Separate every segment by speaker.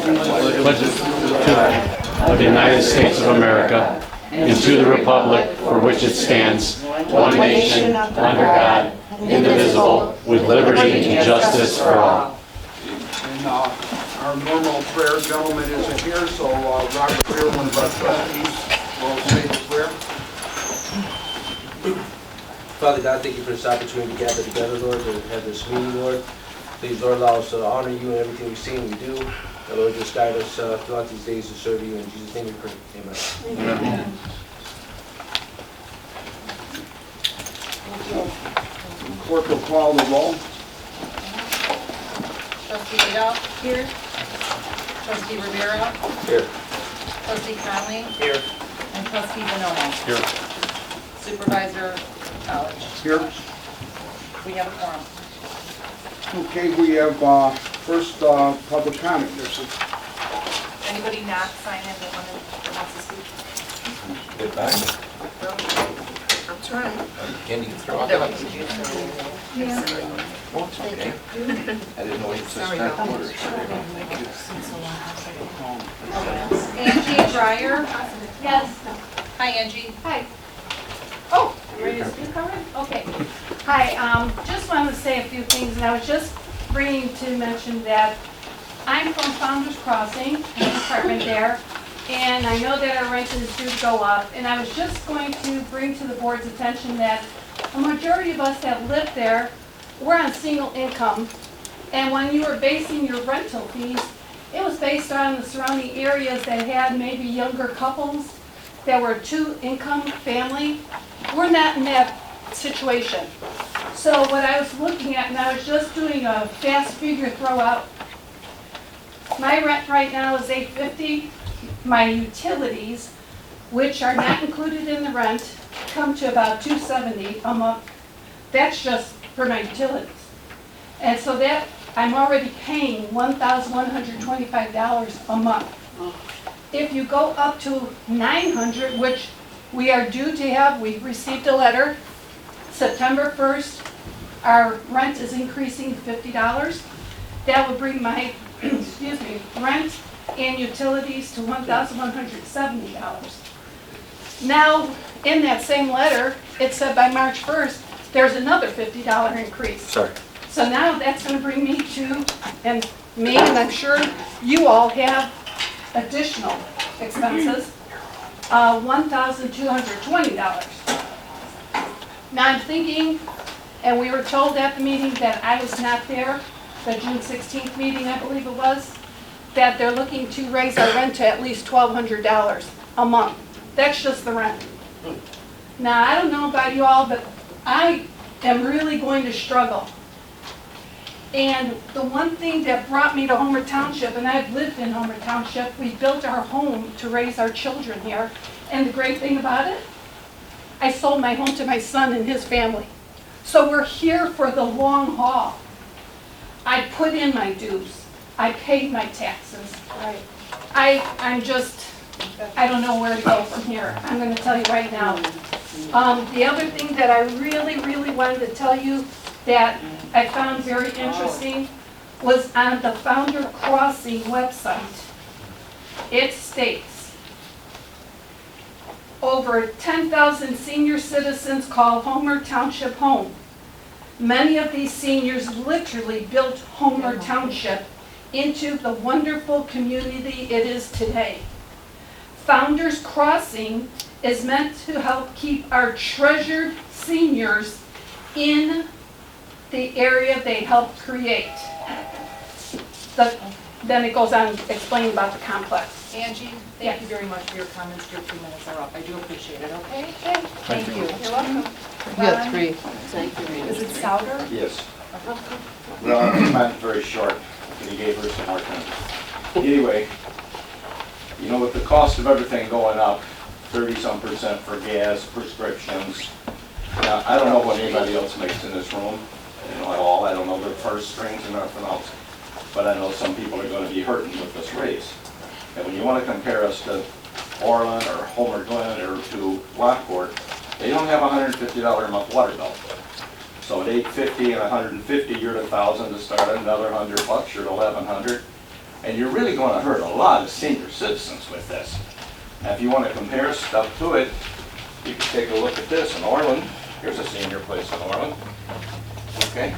Speaker 1: pledge of the United States of America and to the republic for which it stands, one nation, under God, indivisible, with liberty and justice for all.
Speaker 2: And our normal prayer gentleman isn't here, so Robert here, one of our trustees, will say the prayer.
Speaker 3: Father God, thank you for this opportunity to gather together, Lord, to have this meeting, Lord. Please, Lord, allow us to honor you in everything we say and we do. And Lord, just guide us throughout these days to serve you. In Jesus' name we pray. Amen.
Speaker 2: Amen. Clerk will call the roll.
Speaker 4: Trustee Adolph? Here. Trustee Rivera?
Speaker 3: Here.
Speaker 4: Trustee Conley?
Speaker 3: Here.
Speaker 4: And Trustee Bonoma?
Speaker 1: Here.
Speaker 4: Supervisor College?
Speaker 2: Here.
Speaker 4: We have a quorum.
Speaker 2: Okay, we have first public comment.
Speaker 4: Anybody not sign in that wants to speak?
Speaker 3: Get back.
Speaker 4: I'm trying.
Speaker 3: Candy can throw out.
Speaker 4: Yeah.
Speaker 3: Oh, it's okay. I didn't know it said start order.
Speaker 4: Angie Breyer?
Speaker 5: Yes.
Speaker 4: Hi, Angie.
Speaker 5: Hi. Oh, you ready to speak already? Okay. Hi, just wanted to say a few things, and I was just bringing to mention that I'm from Founders Crossing, in the apartment there, and I know that our rent is due to go up, and I was just going to bring to the board's attention that a majority of us that live there, we're on single income, and when you were basing your rental fees, it was based on the surrounding areas that had maybe younger couples that were two-income family. We're not in that situation. So what I was looking at, and I was just doing a fast figure throw out, my rent right now is $850. My utilities, which are not included in the rent, come to about $270 a month. That's just for my utilities. And so that, I'm already paying $1,125 a month. If you go up to $900, which we are due to have, we received a letter, September 1st, our rent is increasing $50. That would bring my, excuse me, rent and utilities to $1,170. Now, in that same letter, it said by March 1st, there's another $50 increase.
Speaker 3: Sorry.
Speaker 5: So now that's going to bring me to, and me, and I'm sure you all have additional expenses, $1,220. Now I'm thinking, and we were told at the meeting that I was not there, the June 16th meeting, I believe it was, that they're looking to raise our rent to at least $1,200 a month. That's just the rent. Now, I don't know about you all, but I am really going to struggle. And the one thing that brought me to Homer Township, and I've lived in Homer Township, we built our home to raise our children here. And the great thing about it, I sold my home to my son and his family. So we're here for the long haul. I put in my dues. I paid my taxes. I'm just, I don't know where to go from here. I'm going to tell you right now. The other thing that I really, really wanted to tell you that I found very interesting was on the Founder Crossing website. It states, over 10,000 senior citizens call Homer Township home. Many of these seniors literally built Homer Township into the wonderful community it is today. Founders Crossing is meant to help keep our treasured seniors in the area they helped create. Then it goes on explaining about the complex.
Speaker 4: Angie, thank you very much for your comments. Your 2 minutes are up. I do appreciate it, okay?
Speaker 5: Thank you.
Speaker 4: You're welcome.
Speaker 6: You got 3.
Speaker 4: Is it Souter?
Speaker 7: Yes. Well, mine's very short, but he gave her some more time. Anyway, you know, with the cost of everything going up, 30-some% for gas, prescriptions. Now, I don't know what anybody else makes in this room, you know, at all. I don't know their purse strings and nothing else. But I know some people are going to be hurting with this raise. And when you want to compare us to Orland or Homer Glen or to Lockport, they don't have a $150 a month water bill. So at $850 and $150, you're at $1,000 to start at another $100 bucks, you're at $1,100. And you're really gonna hurt a lot of senior citizens with this. Now, if you wanna compare stuff to it, you can take a look at this in Orland. Here's a senior place in Orland. Okay?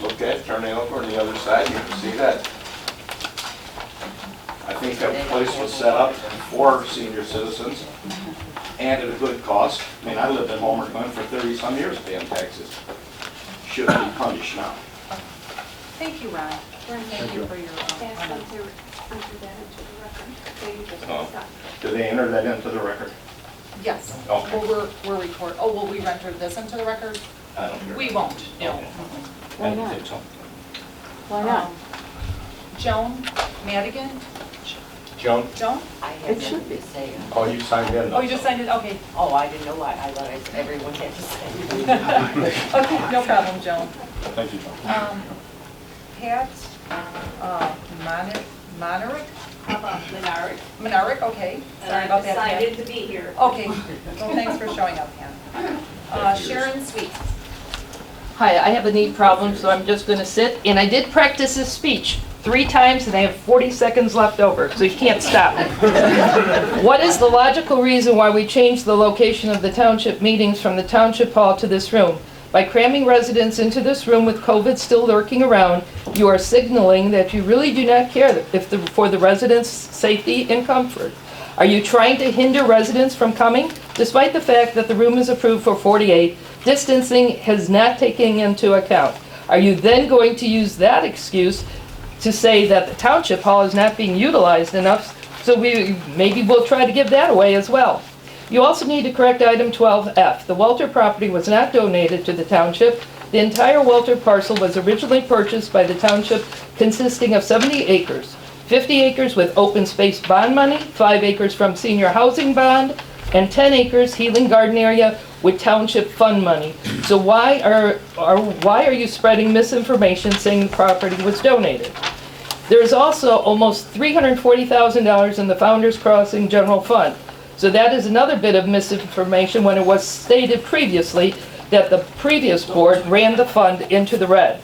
Speaker 7: Look at, turning over on the other side, you can see that. I think that place was set up for senior citizens and at a good cost. I mean, I lived in Homer Glen for 30-some years paying taxes. Should be punished now.
Speaker 4: Thank you, Ron. Thank you for your
Speaker 6: Ask them
Speaker 4: comments.
Speaker 6: to enter that into the record. They just
Speaker 7: Oh.
Speaker 6: stop.
Speaker 7: Do they enter that into the record?
Speaker 4: Yes.
Speaker 7: Okay.
Speaker 4: Well, we're record, oh, will we enter this into the record?
Speaker 7: I don't care.
Speaker 4: We won't, no.
Speaker 7: Okay.
Speaker 6: Why
Speaker 7: I don't
Speaker 6: not?
Speaker 7: think so.
Speaker 6: Why not?
Speaker 4: Joan Madigan?
Speaker 7: Joan?
Speaker 4: Joan?
Speaker 8: I
Speaker 6: It
Speaker 8: had
Speaker 6: should
Speaker 8: nothing
Speaker 6: be.
Speaker 8: to say.
Speaker 7: Oh, you signed in?
Speaker 4: Oh, you just signed it, okay.
Speaker 8: Oh, I didn't know why. I thought everyone had to say.
Speaker 4: Okay, no problem, Joan.
Speaker 7: Thank you, Joan.
Speaker 4: Pat, Monerick?
Speaker 6: How about Menard?
Speaker 4: Monerick, okay.
Speaker 6: And
Speaker 4: Sorry
Speaker 6: I
Speaker 4: about that, Pat.
Speaker 6: decided to be here.
Speaker 4: Okay, well, thanks for showing up, Pat. Sharon Sweet.
Speaker 9: Hi, I have a knee problem, so I'm just gonna sit, and I did practice this speech 3 times, and I have 40 seconds left over, so you can't stop. What is the logical reason why we changed the location of the township meetings from the township hall to this room? By cramming residents into this room with COVID still lurking around, you are signaling that you really do not care for the residents' safety and comfort. Are you trying to hinder residents from coming? Despite the fact that the room is approved for 48, distancing has not taken into account. Are you then going to use that excuse to say that the township hall is not being utilized enough, so maybe we'll try to give that away as well? You also need to correct item 12F. The Welter property was not donated to the township. The entire Welter parcel was originally purchased by the township, consisting of 70 acres. 50 acres with open space bond money, 5 acres from senior housing bond, and 10 acres healing garden area with township fund money. So why are you spreading misinformation saying the property was donated? There is also almost $340,000 in the Founders Crossing General Fund. So that is another bit of misinformation when it was stated previously that the previous board ran the fund into the red.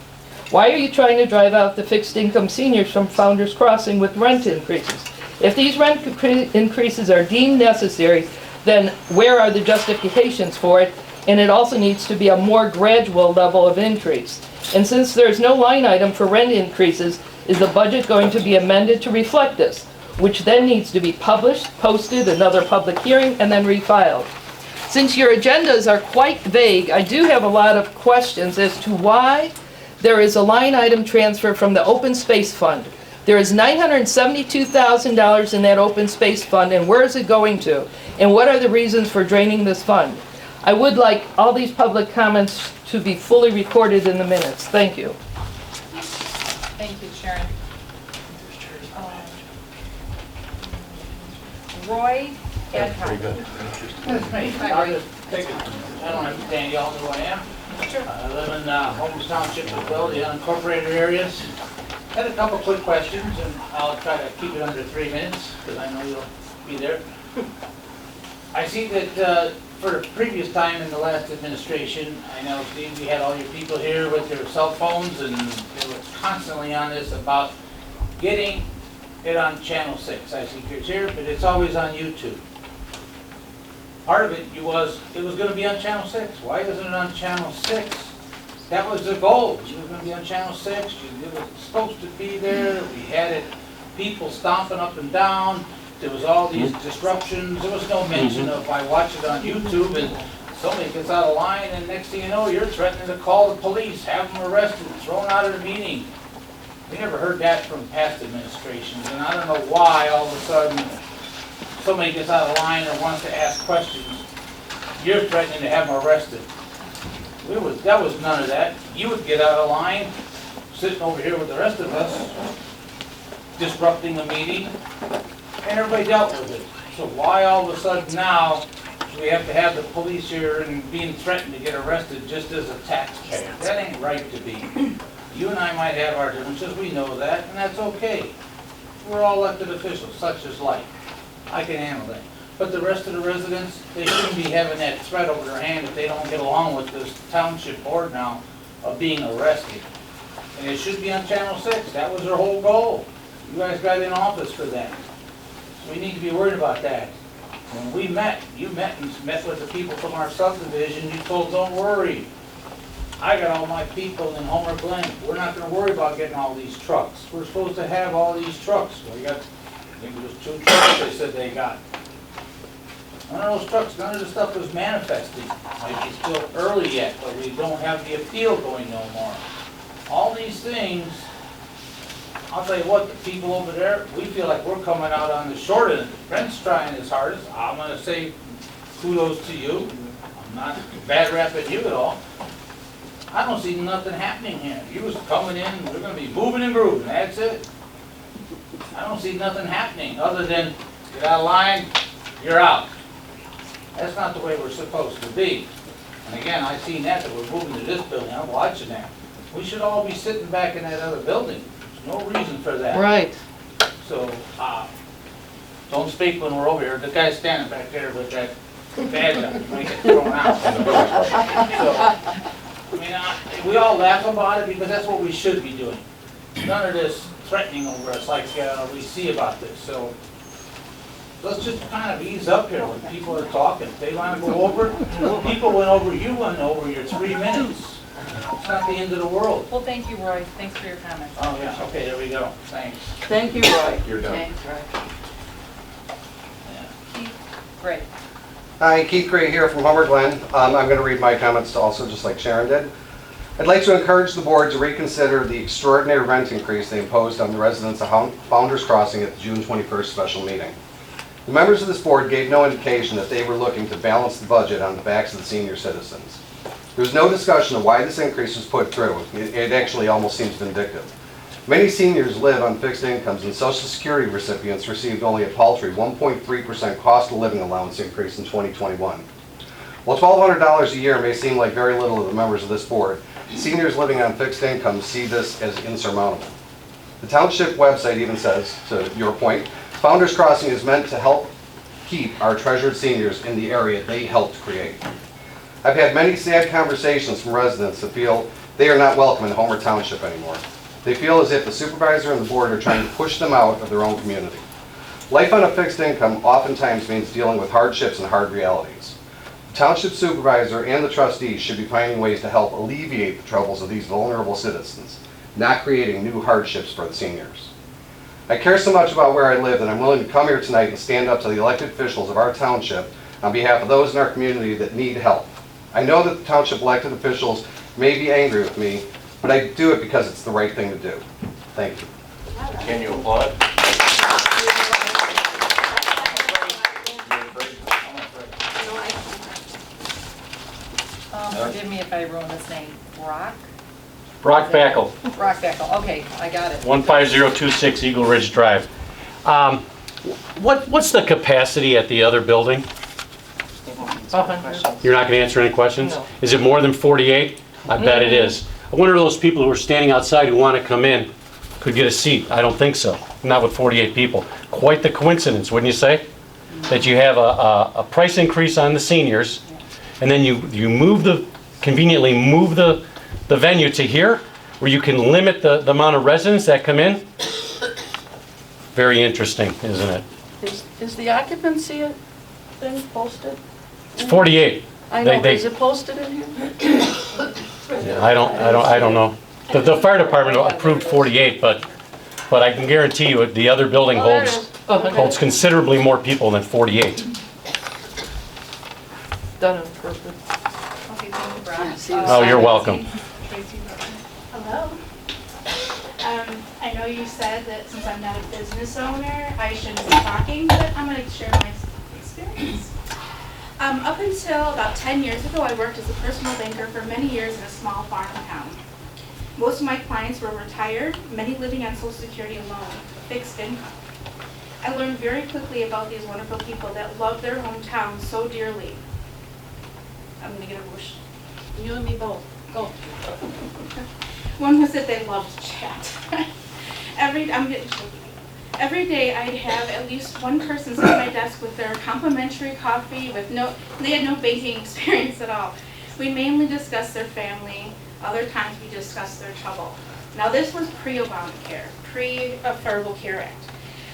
Speaker 9: Why are you trying to drive out the fixed income seniors from Founders Crossing with rent increases? If these rent increases are deemed necessary, then where are the justifications for it? And it also needs to be a more gradual level of increase. And since there's no line item for rent increases, is the budget going to be amended to reflect this, which then needs to be published, posted, another public hearing, and then refiled? Since your agendas are quite vague, I do have a lot of questions as to why there is a line item transfer from the open space fund. There is $972,000 in that open space fund, and where is it going to? And what are the reasons for draining this fund? I would like all these public comments to be fully recorded in the minutes. Thank you.
Speaker 4: Thank you, Sharon. Roy Adcock.
Speaker 10: I'll just take it. I don't understand, y'all know who I am. I live in Holmes Township as well, the unincorporated areas. Had a couple quick questions, and I'll try to keep it under 3 minutes, because I know you'll be there. I see that for the previous time in the last administration, I know, Steve, we had all your people here with their cell phones, and they were constantly on this about getting it on Channel 6. I see yours here, but it's always on YouTube. Part of it was going to be on Channel 6. Why isn't it on Channel 6? That was the goal. It was going to be on Channel 6. It was supposed to be there. We had it, people stomping up and down. There was all these disruptions. There was no mention of I watch it on YouTube and somebody gets out of line, and next thing you know, you're threatening to call the police, have them arrested, thrown out of the meeting. We never heard that from past administrations, and I don't know why all of a sudden somebody gets out of line or wants to ask questions. You're threatening to have them arrested. That was none of that. You would get out of line, sitting over here with the rest of us, disrupting the meeting, and everybody dealt with it. So why all of a sudden now do we have to have the police here and being threatened to get arrested just as a taxpayer? That ain't right to be. You and I might have our differences, we know that, and that's okay. We're all elected officials, such is life. I can handle that. But the rest of the residents, they shouldn't be having that threat over their hand if they don't get along with this township board now of being arrested. And it should be on Channel 6. That was their whole goal. You guys got in office for that. So we need to be worried about that. When we met, you met with the people from our subdivision, you told, don't worry. I got all my people in Homer Glen. We're not gonna worry about getting all these trucks. We're supposed to have all these trucks. Well, you got, I think it was 2 trucks they said they got. None of those trucks, none of the stuff was manifested. Like, it's still early yet, but we don't have the appeal going no more. All these things, I'll tell you what, the people over there, we feel like we're coming out on the short end. Brent's trying his hardest. I'm gonna say kudos to you. I'm not bad rapping you at all. I don't see nothing happening here. You was coming in, we're gonna be moving and grooving, that's it. I don't see nothing happening other than get out of line, you're out. That's not the way we're supposed to be. And again, I seen that we're moving to this building, I'm watching that. We should all be sitting back in that other building. There's no reason for that.
Speaker 9: Right.
Speaker 10: So, don't speak when we're over here. The guy's standing back there with that badge on, he might get thrown out. So, I mean, we all laugh about it because that's what we should be doing. None of this threatening over us like we see about this. So, let's just kind of ease up here when people are talking. If they want to go over, people went over, you went over your 3 minutes. It's not the end of the world.
Speaker 4: Well, thank you, Roy. Thanks for your comments.
Speaker 10: Oh, yeah, okay, there we go. Thanks.
Speaker 9: Thank you, Roy.
Speaker 7: You're done.
Speaker 4: Thanks, Roy. Keith, Great.
Speaker 11: Hi, Keith Gray here from Homer Glen. I'm going to read my comments also, just like Sharon did. I'd like to encourage the board to reconsider the extraordinary rent increase they imposed on the residents of Founders Crossing at the June 21st special meeting. The members of this board gave no indication that they were looking to balance the budget on the backs of the senior citizens. There was no discussion of why this increase was put through. It actually almost seems vindictive. Many seniors live on fixed incomes, and Social Security recipients received only a paltry 1.3% cost of living allowance increase in 2021. While $1,200 a year may seem like very little to the members of this board, seniors living on fixed incomes see this as insurmountable. The Township website even says, to your point, Founders Crossing is meant to help keep our treasured seniors in the area they helped create. I've had many sad conversations from residents that feel they are not welcome in Homer Township anymore. They feel as if the supervisor and the board are trying to push them out of their own community. Life on a fixed income oftentimes means dealing with hardships and hard realities. The Township supervisor and the trustees should be finding ways to help alleviate the troubles of these vulnerable citizens, not creating new hardships for the seniors. I care so much about where I live that I'm willing to come here tonight and stand up to the elected officials of our township on behalf of those in our community that need help. I know that the township elected officials may be angry with me, but I do it because it's the right thing to do. Thank you.
Speaker 7: Can you applaud?
Speaker 4: Forgive me if I ruin this name. Brock
Speaker 1: Backle,
Speaker 4: Backle. Okay, I got it.
Speaker 1: 15026 Eagle Ridge Drive. What's the capacity at the other building? You're not going to answer any questions?
Speaker 9: No.
Speaker 1: Is it more than 48? I bet it is. I wonder if those people who are standing outside who want to come in could get a seat. I don't think so. Not with 48 people. Quite the coincidence, wouldn't you say? That you have a price increase on the seniors, and then you conveniently move the venue to here, where you can limit the amount of residents that come in. Very interesting, isn't it?
Speaker 9: Is the occupancy thing posted?
Speaker 1: It's 48.
Speaker 9: I know,
Speaker 1: They-
Speaker 9: is it posted in here?
Speaker 1: Yeah, I don't know. The fire department approved 48, but I can guarantee you the other building
Speaker 9: Oh, there it is.
Speaker 1: holds considerably more people than 48.
Speaker 9: Done on purpose.
Speaker 6: Okay, thank you, Brock.
Speaker 1: Oh, you're welcome.
Speaker 6: Hello. I know you said that since I'm not a business owner, I shouldn't be talking, but I'm going to share my experience. Up until about 10 years ago, I worked as a personal banker for many years in a small farm town. Most of my clients were retired, many living on Social Security alone, fixed income. I learned very quickly about these wonderful people that love their hometown so dearly. I'm going to get emotional.
Speaker 9: You and me both. Go.
Speaker 6: One was that they loved to chat. I'm getting shaky. Every day I'd have at least one person sit at my desk with their complimentary coffee they had no banking experience at all. We mainly discussed their family. Other times we discussed their trouble. Now this was pre-Obamacare, pre-Affordable Care Act.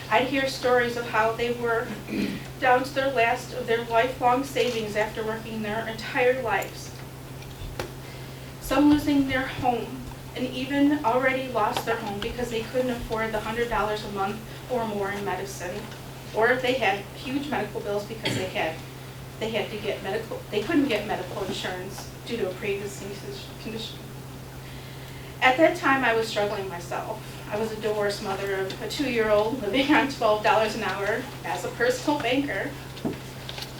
Speaker 6: I'd hear stories of how they were down to their last of their lifelong savings after working their entire lives. Some losing their home, and even already lost their home because they couldn't afford the $100 a month or more in medicine, or if they had huge medical bills because they had to get medical, they couldn't get medical insurance due to a pre-existing condition. At that time, I was struggling myself. I was a divorced mother of a 2-year-old living on $12 an hour as a personal banker.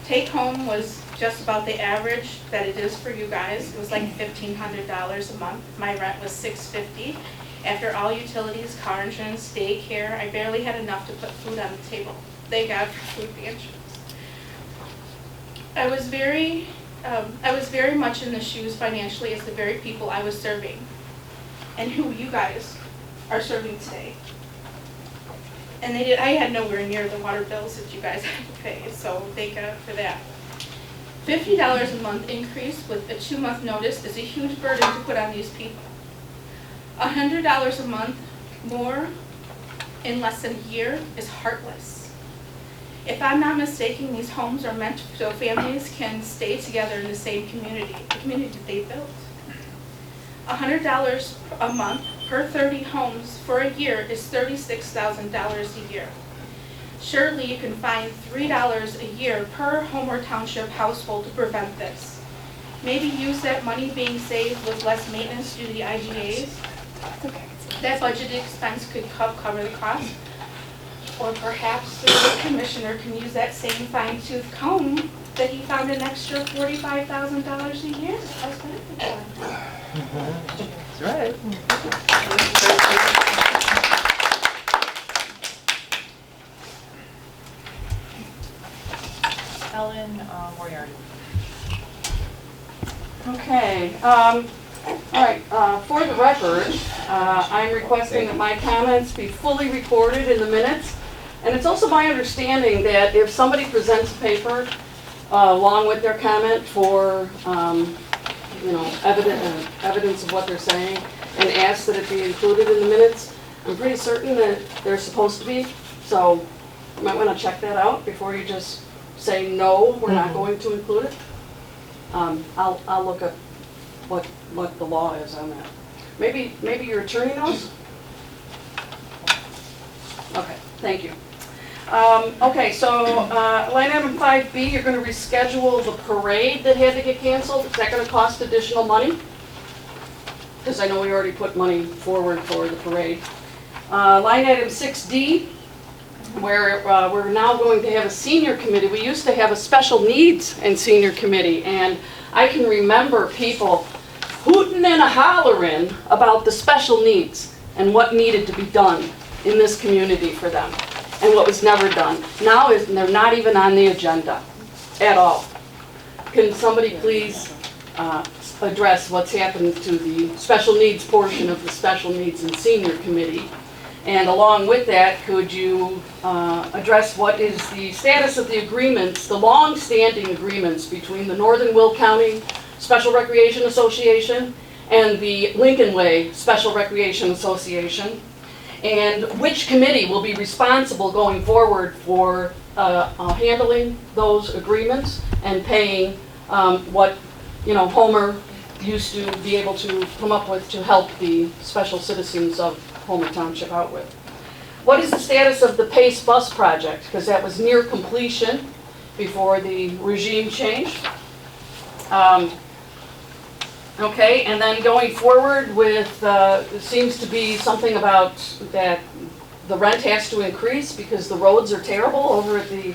Speaker 6: Take home was just about the average that it is for you guys. It was like $1,500 a month. My rent was $650. After all utilities, car insurance, daycare, I barely had enough to put food on the table. Thank God for food pantries. I was very much in the shoes financially as the very people I was serving and who you guys are serving today. And I had nowhere near the water bills that you guys had to pay, so thank God for that. $50 a month increase with a 2-month notice is a huge burden to put on these people. $100 a month more in less than a year is heartless. If I'm not mistaken, these homes are meant so families can stay together in the same community, the community that they built. $100 a month per 30 homes for a year is $36,000 a year. Surely you can find $3 a year per Homer Township household to prevent this. Maybe use that money being saved with less maintenance due to the IGAs. That budgeted expense could cover the cost. Or perhaps the commissioner can use that same fine-tooth comb that he found an extra $45,000 a year. How's that?
Speaker 9: That's right.
Speaker 4: Ellen Moriarty.
Speaker 12: Okay, all right, for the record, I'm requesting that my comments be fully recorded in the minutes. And it's also my understanding that if somebody presents a paper along with their comment for, evidence of what they're saying and asks that it be included in the minutes, I'm pretty certain that they're supposed to be. So you might want to check that out before you just say, no, we're not going to include it. I'll look up what the law is on that. Maybe your attorney knows? Okay, thank you. Okay, so line item 5B, you're going to reschedule the parade that had to get canceled. Is that going to cost additional money? Because I know we already put money forward for the parade. Line item 6D, where we're now going to have a senior committee. We used to have a special needs and senior committee, and I can remember people hooting and hollering about the special needs and what needed to be done in this community for them, and what was never done. Now they're not even on the agenda at all. Can somebody please address what's happened to the special needs portion of the special needs and senior committee? And along with that, could you address what is the status of the agreements, the long-standing agreements between the Northern Will County Special Recreation Association and the Lincoln Way Special Recreation Association? And which committee will be responsible going forward for handling those agreements and paying what Homer used to be able to come up with to help the special citizens of Homer Township out with? What is the status of the PACE bus project? Because that was near completion before the regime change. Okay, and then going forward with, it seems to be something about that the rent has to increase because the roads are terrible over at the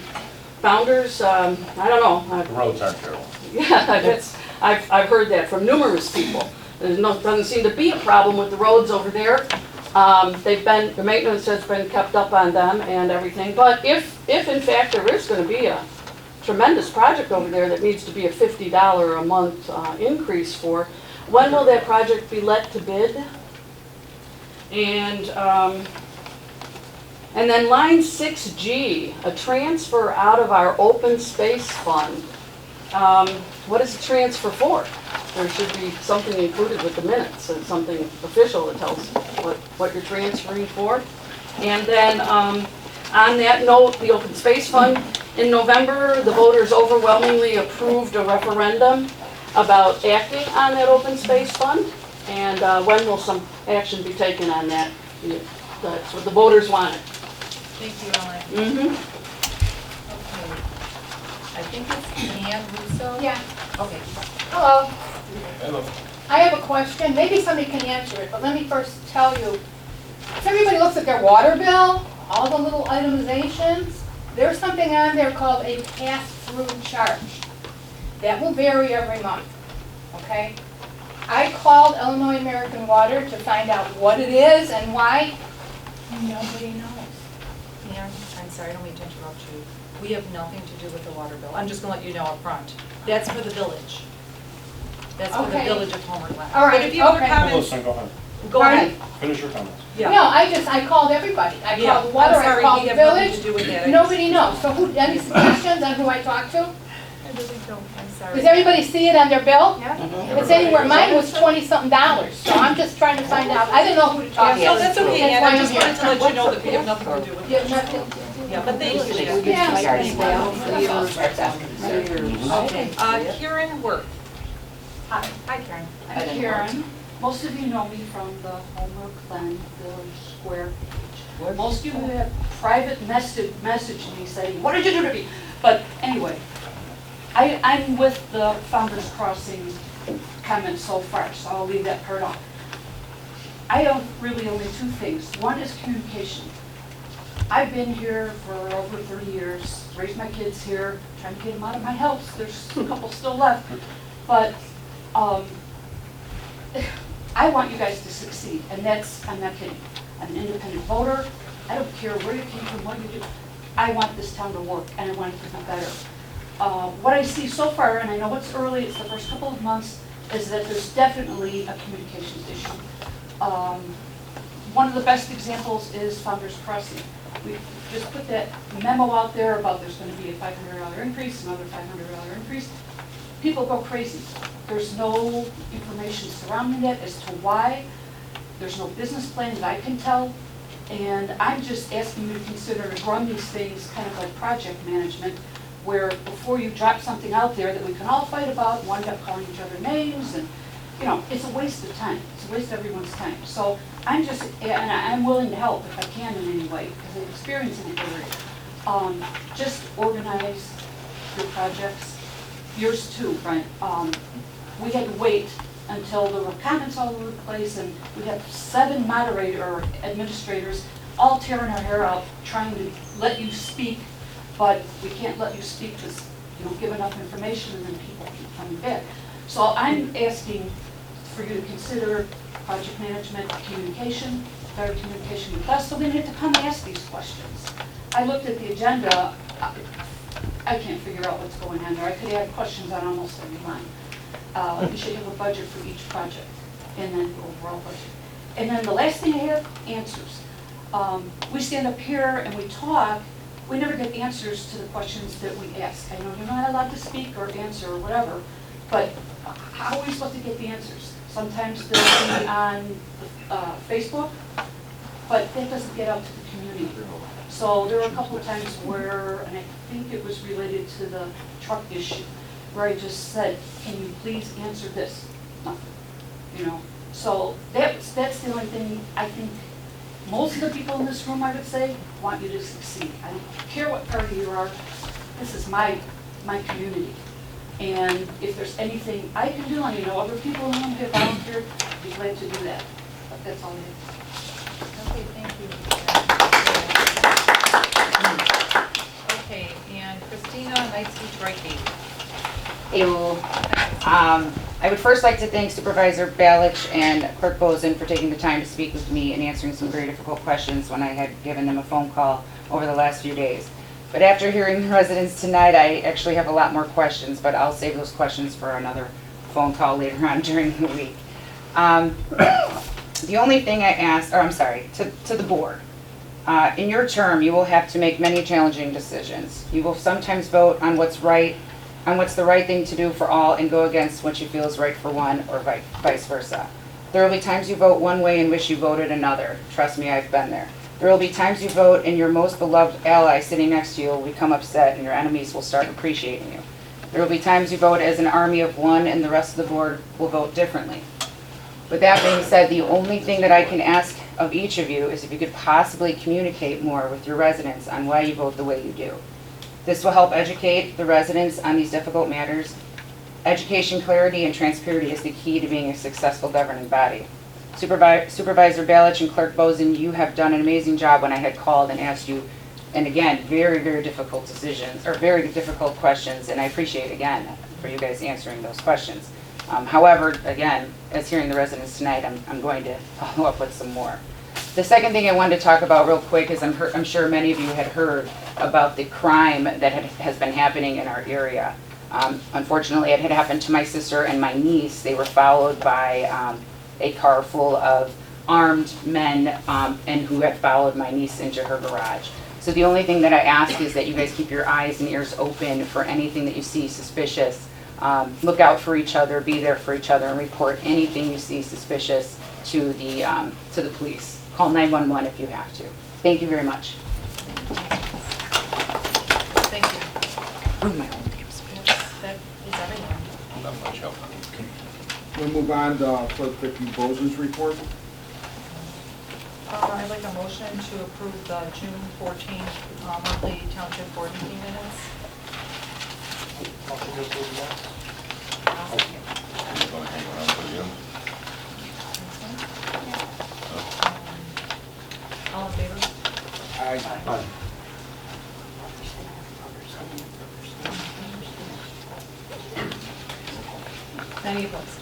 Speaker 12: Founders. I don't know.
Speaker 1: The roads aren't terrible.
Speaker 12: Yeah, I've heard that from numerous people. There doesn't seem to be a problem with the roads over there. The maintenance has been kept up on them and everything. But if in fact there is going to be a tremendous project over there that needs to be a $50 a month increase for, when will that project be let to bid? And then line 6G, a transfer out of our open space fund. What is the transfer for? there should be something included with the minutes, and something official that tells what you're transferring for. And then, on that note, the open space fund, in November, the voters overwhelmingly approved a referendum about acting on that open space fund. And when will some action be taken on that? That's what the voters wanted.
Speaker 4: Thank you, Ellen.
Speaker 12: Mm-hmm.
Speaker 4: Okay. I think it's Ann Russo.
Speaker 5: Yeah,
Speaker 4: Okay.
Speaker 5: hello. I have a question, maybe somebody can answer it, but let me first tell you. If everybody looks at their water bill, all the little itemizations, there's something on there called a pass-through charge. That will vary every month, okay? I called Illinois American Water to find out what it is and why. Nobody knows.
Speaker 4: Ann, I'm sorry, I don't mean to interrupt you. We have nothing to do with the water bill. I'm just gonna let you know up front. That's for the village. That's for the
Speaker 5: Okay.
Speaker 4: village of Homer Glen.
Speaker 5: All right,
Speaker 4: But if you have
Speaker 5: okay.
Speaker 4: comments,
Speaker 13: Go ahead.
Speaker 4: go ahead.
Speaker 13: Finish your comments.
Speaker 4: Yeah.
Speaker 5: No, I called everybody. I
Speaker 4: Yeah,
Speaker 5: called the water,
Speaker 4: I'm
Speaker 5: I
Speaker 4: sorry,
Speaker 5: called
Speaker 4: we
Speaker 5: the
Speaker 4: have nothing
Speaker 5: village.
Speaker 4: to do with that.
Speaker 5: Nobody knows. So who, any suggestions on who I talked to?
Speaker 4: I really don't, I'm sorry.
Speaker 5: Does everybody see it on their bill?
Speaker 4: Yeah.
Speaker 5: If it's anywhere, mine was $20-something, so I'm just trying to find out. I didn't know who to talk to.
Speaker 4: No, that's okay,
Speaker 5: That's
Speaker 4: Ann,
Speaker 5: why
Speaker 4: I
Speaker 5: I'm
Speaker 4: just
Speaker 5: here.
Speaker 4: wanted to let you know that we have nothing to do with
Speaker 5: Yeah,
Speaker 4: it.
Speaker 5: nothing.
Speaker 4: Yeah, but thank you, Ann.
Speaker 5: Yeah.
Speaker 4: Okay, Karen Worth.
Speaker 14: Hi.
Speaker 4: Hi, Karen.
Speaker 14: I'm Karen. Most of you know me from the Homer Glen Village Square page. Most of you have private messaged me saying, what did you do to me? But anyway, I'm with the Founders Crossing comments so far, so I'll leave that part off. I have really only two things. One is communication. I've been here for over 30 years, raised my kids here, trying to get them out of my house. There's a couple still left. But I want you guys to succeed, and I'm not kidding. I'm an independent voter. I don't care where you came from, what you do. I want this town to work, and I want it to be better. What I see so far, and I know it's early, it's the first couple of months, is that there's definitely a communications issue. One of the best examples is Founders Crossing. We just put that memo out there about there's going to be a $500 increase, another $500 increase. People go crazy. There's no information surrounding it as to why. There's no business plan that I can tell. And I'm just asking you to consider to run these things kind of like project management, where before you drop something out there that we can all fight about, wind up calling each other names, and it's a waste of time. It's a waste of everyone's time. So and I'm willing to help if I can in any way, because I have experience in the area. Just organize your projects. Yours too, Brent. We had to wait until there were comments all over the place, and we had 7 administrators all tearing our hair out trying to let you speak, but we can't let you speak because you don't give enough information and then people keep coming back. So I'm asking for you to consider project management, communication, better communication with us, so we don't have to come and ask these questions. I looked at the agenda. I can't figure out what's going on there. I could have questions on almost every line. We should have a budget for each project, and then overall budget. And then the last thing I have, answers. We stand up here and we talk, we never get answers to the questions that we ask. I know you're not allowed to speak or answer or whatever, but how are we supposed to get the answers? Sometimes they'll be on Facebook, but that doesn't get out to the community. So there were a couple of times where, and I think it was related to the truck issue, where I just said, can you please answer this? Nothing, So that's the only thing I think most of the people in this room, I would say, want you to succeed. I don't care what party you are. This is my community. And if there's anything I can do, and other people who want to volunteer, I'd be glad to do that. But that's all I have.
Speaker 4: Okay, thank you. Okay, and Christina Knightsky-Dreyke.
Speaker 8: Hello. I would first like to thank Supervisor Balich and Clerk Bozen for taking the time to speak with me and answering some very difficult questions when I had given them a phone call over the last few days. But after hearing the residents tonight, I actually have a lot more questions, but I'll save those questions for another phone call later on during the week. The only thing I asked, to the board. In your term, you will have to make many challenging decisions. You will sometimes vote on what's right on what's the right thing to do for all and go against what you feel is right for one or vice versa. There will be times you vote one way and wish you voted another. Trust me, I've been there. There will be times you vote and your most beloved ally sitting next to you will become upset and your enemies will start appreciating you. There will be times you vote as an army of one and the rest of the board will vote differently. With that being said, the only thing that I can ask of each of you is if you could possibly communicate more with your residents on why you vote the way you do. This will help educate the residents on these difficult matters. Education, clarity, and transparency is the key to being a successful governing body. Supervisor Balich and Clerk Bozen, you have done an amazing job when I had called and asked you, and again, very, very difficult decisions, or very difficult questions, and I appreciate, again, for you guys answering those questions. However, again, as hearing the residents tonight, I'm going to follow up with some more. The second thing I wanted to talk about real quick is I'm sure many of you had heard about the crime that has been happening in our area. Unfortunately, it had happened to my sister and my niece. They were followed by a car full of armed men and who had followed my niece into her garage. So the only thing that I ask is that you guys keep your eyes and ears open for anything that you see suspicious. Look out for each other, be there for each other, and report anything you see suspicious to the police. Call 911 if you have to. Thank you very much.
Speaker 4: Thank you.
Speaker 8: Bring my own damn
Speaker 4: That is everything.
Speaker 2: We'll move on to Clerk Vicky Bozen's report.
Speaker 4: I'd like a motion to approve the June 14th monthly township board meeting minutes.
Speaker 10: Motion to approve that.
Speaker 4: All in favor?
Speaker 2: Aye.
Speaker 4: Any opposed?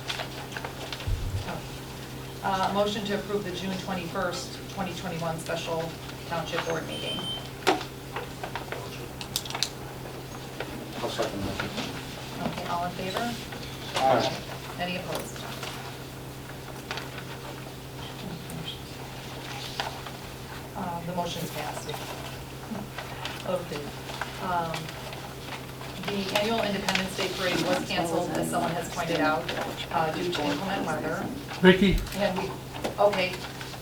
Speaker 4: No. Motion to approve the June 21st, 2021 special township board meeting.
Speaker 11: I'll second that.
Speaker 4: Okay, all in favor?
Speaker 2: Aye.
Speaker 4: Any opposed? The motion's passed. Okay. The annual Independence Day parade was canceled, as someone has pointed out, due to inclement weather.
Speaker 1: Vicki?
Speaker 4: And okay,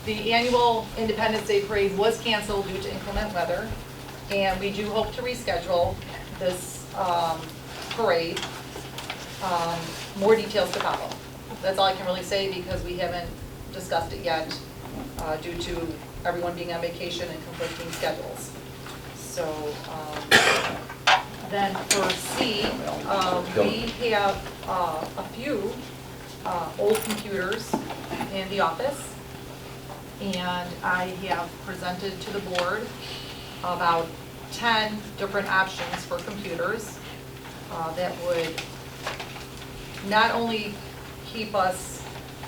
Speaker 4: the annual Independence Day parade was canceled due to inclement weather, and we do hope to reschedule this parade. More details to follow. That's all I can really say because we haven't discussed it yet due to everyone being on vacation and conflicting schedules. So then for C, we have a few old computers in the office, and I have presented to the board about 10 different options for computers that would not only keep us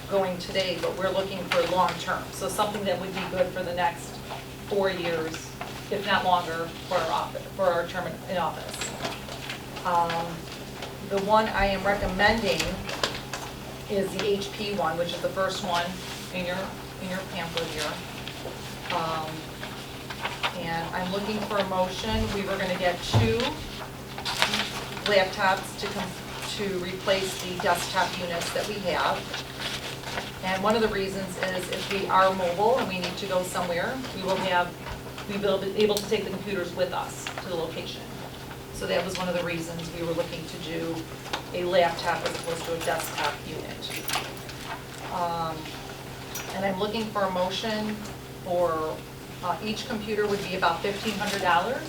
Speaker 4: going today, but we're looking for long-term. So something that would be good for the next 4 years, if not longer, for our office, for our term in office. The one I am recommending is the HP one, which is the first one in your pamphlet here. And I'm looking for a motion. We were going to get 2 laptops to replace the desktop units that we have. And one of the reasons is if we are mobile and we need to go somewhere, we will be able to take the computers with us to the location. So that was one of the reasons we were looking to do a laptop as opposed to a desktop unit. And I'm looking for a motion for each computer would be about $1,500.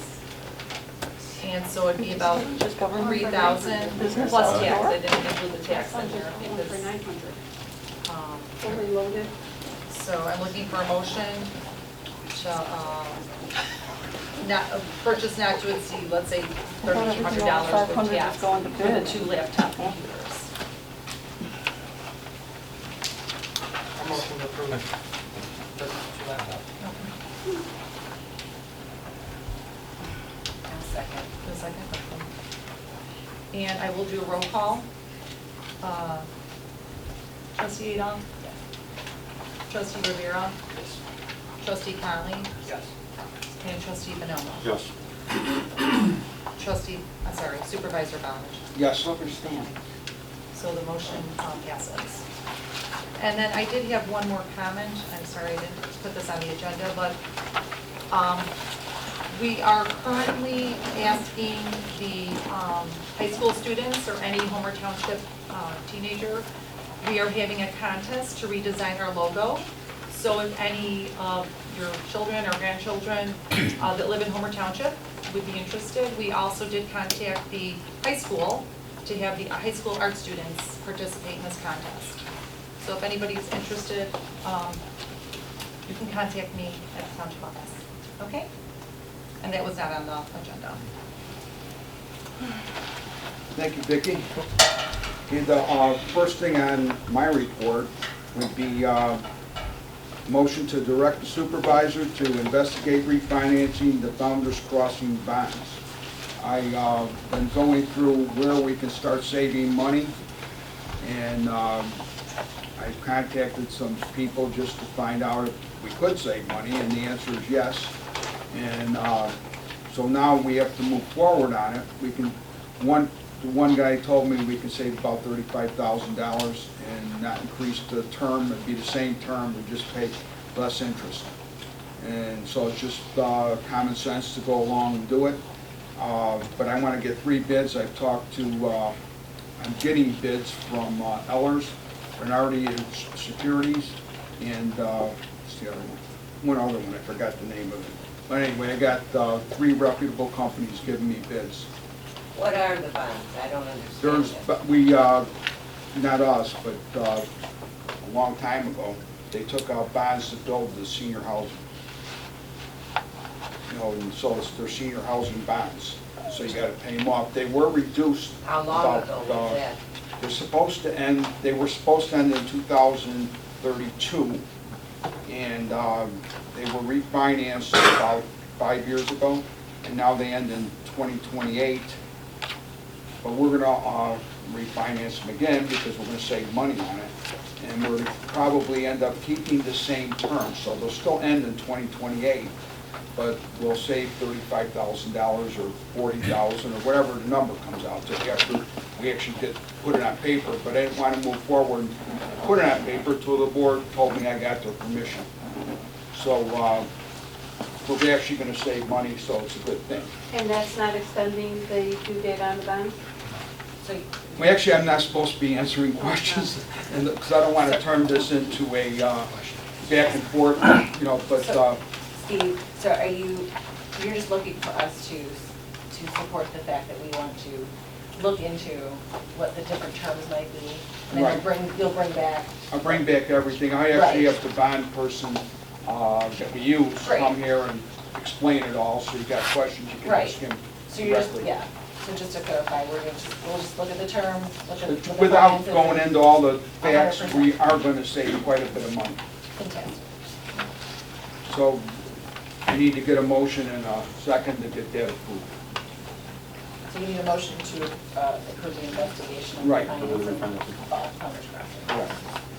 Speaker 4: And so it'd be about $3,000 plus tax. I didn't include the tax in there because,
Speaker 12: Fully loaded.
Speaker 4: so I'm looking for a motion to purchase not to exceed, let's say, $3,200 with tax for the 2 laptop computers.
Speaker 10: Motion to approve.
Speaker 4: The second. And I will do a roll call. Trustee Adolph? Trustee Rivera? Trustee Conley?
Speaker 10: Yes.
Speaker 4: And Trustee Vanoma?
Speaker 11: Yes.
Speaker 4: Supervisor Ballant.
Speaker 2: Yes.
Speaker 4: So the motion passes. And then I did have one more comment. I'm sorry I didn't put this on the agenda, but we are currently asking the high school students or any Homer Township teenager, we are having a contest to redesign our logo. So if any of your children or grandchildren that live in Homer Township would be interested, we also did contact the high school to have the high school art students participate in this contest. So if anybody's interested, you can contact me at the township office, okay? And that was not on the agenda.
Speaker 2: Thank you, Vicki. And the first thing on my report would be motion to direct the supervisor to investigate refinancing the Founders Crossing bonds. I've been going through where we can start saving money, and I've contacted some people just to find out if we could save money, and the answer is yes. And so now we have to move forward on it. We can, one guy told me we can save about $35,000 and not increase the term. It'd be the same term, we just pay less interest. And so it's just common sense to go along and do it. But I want to get 3 bids. I've talked to, I'm getting bids from Ellers, Bernardi Securities, and what's the other one? One other one, I forgot the name of it. But anyway, I got 3 reputable companies giving me bids.
Speaker 13: What are the bonds? I don't understand.
Speaker 2: There's, but we, not us, but a long time ago, they took out bonds to build the senior housing. You know, and so it's their senior housing bonds, so you gotta pay them off. They were reduced.
Speaker 13: How long ago was that?
Speaker 2: They're supposed to end, they were supposed to end in 2032, and they were refinanced about 5 years ago, and now they end in 2028. But we're gonna refinance them again because we're gonna save money on it, and we're gonna probably end up keeping the same term, so they'll still end in 2028. But we'll save $35,000 or $40,000 or whatever the number comes out to after we actually put it on paper. But I didn't want to move forward and put it on paper until the board told me I got their permission. So we're actually going to save money, so it's a good thing.
Speaker 6: And that's not extending the due date on the bond?
Speaker 2: Well, actually, I'm not supposed to be answering questions, because I don't want to turn this into a back and forth, you know, but...
Speaker 8: Steve, so are you're just looking for us to support the fact that we want to look into what the different terms might be? And then you'll bring back...
Speaker 2: I'll bring back everything. I actually have the bond person that we use come here and explain it all, so you got questions, you can ask him directly.
Speaker 8: So just to clarify, we'll just look at the term, look at the
Speaker 2: Without going into all the facts,
Speaker 8: 100%.
Speaker 2: we are going to save quite a bit of money.
Speaker 8: Fantastic.
Speaker 2: So I need to get a motion and a second to get that approved.
Speaker 8: So you need a motion to approve the investigation of
Speaker 2: Right.
Speaker 8: financing about Founders Crossing.
Speaker 2: Right.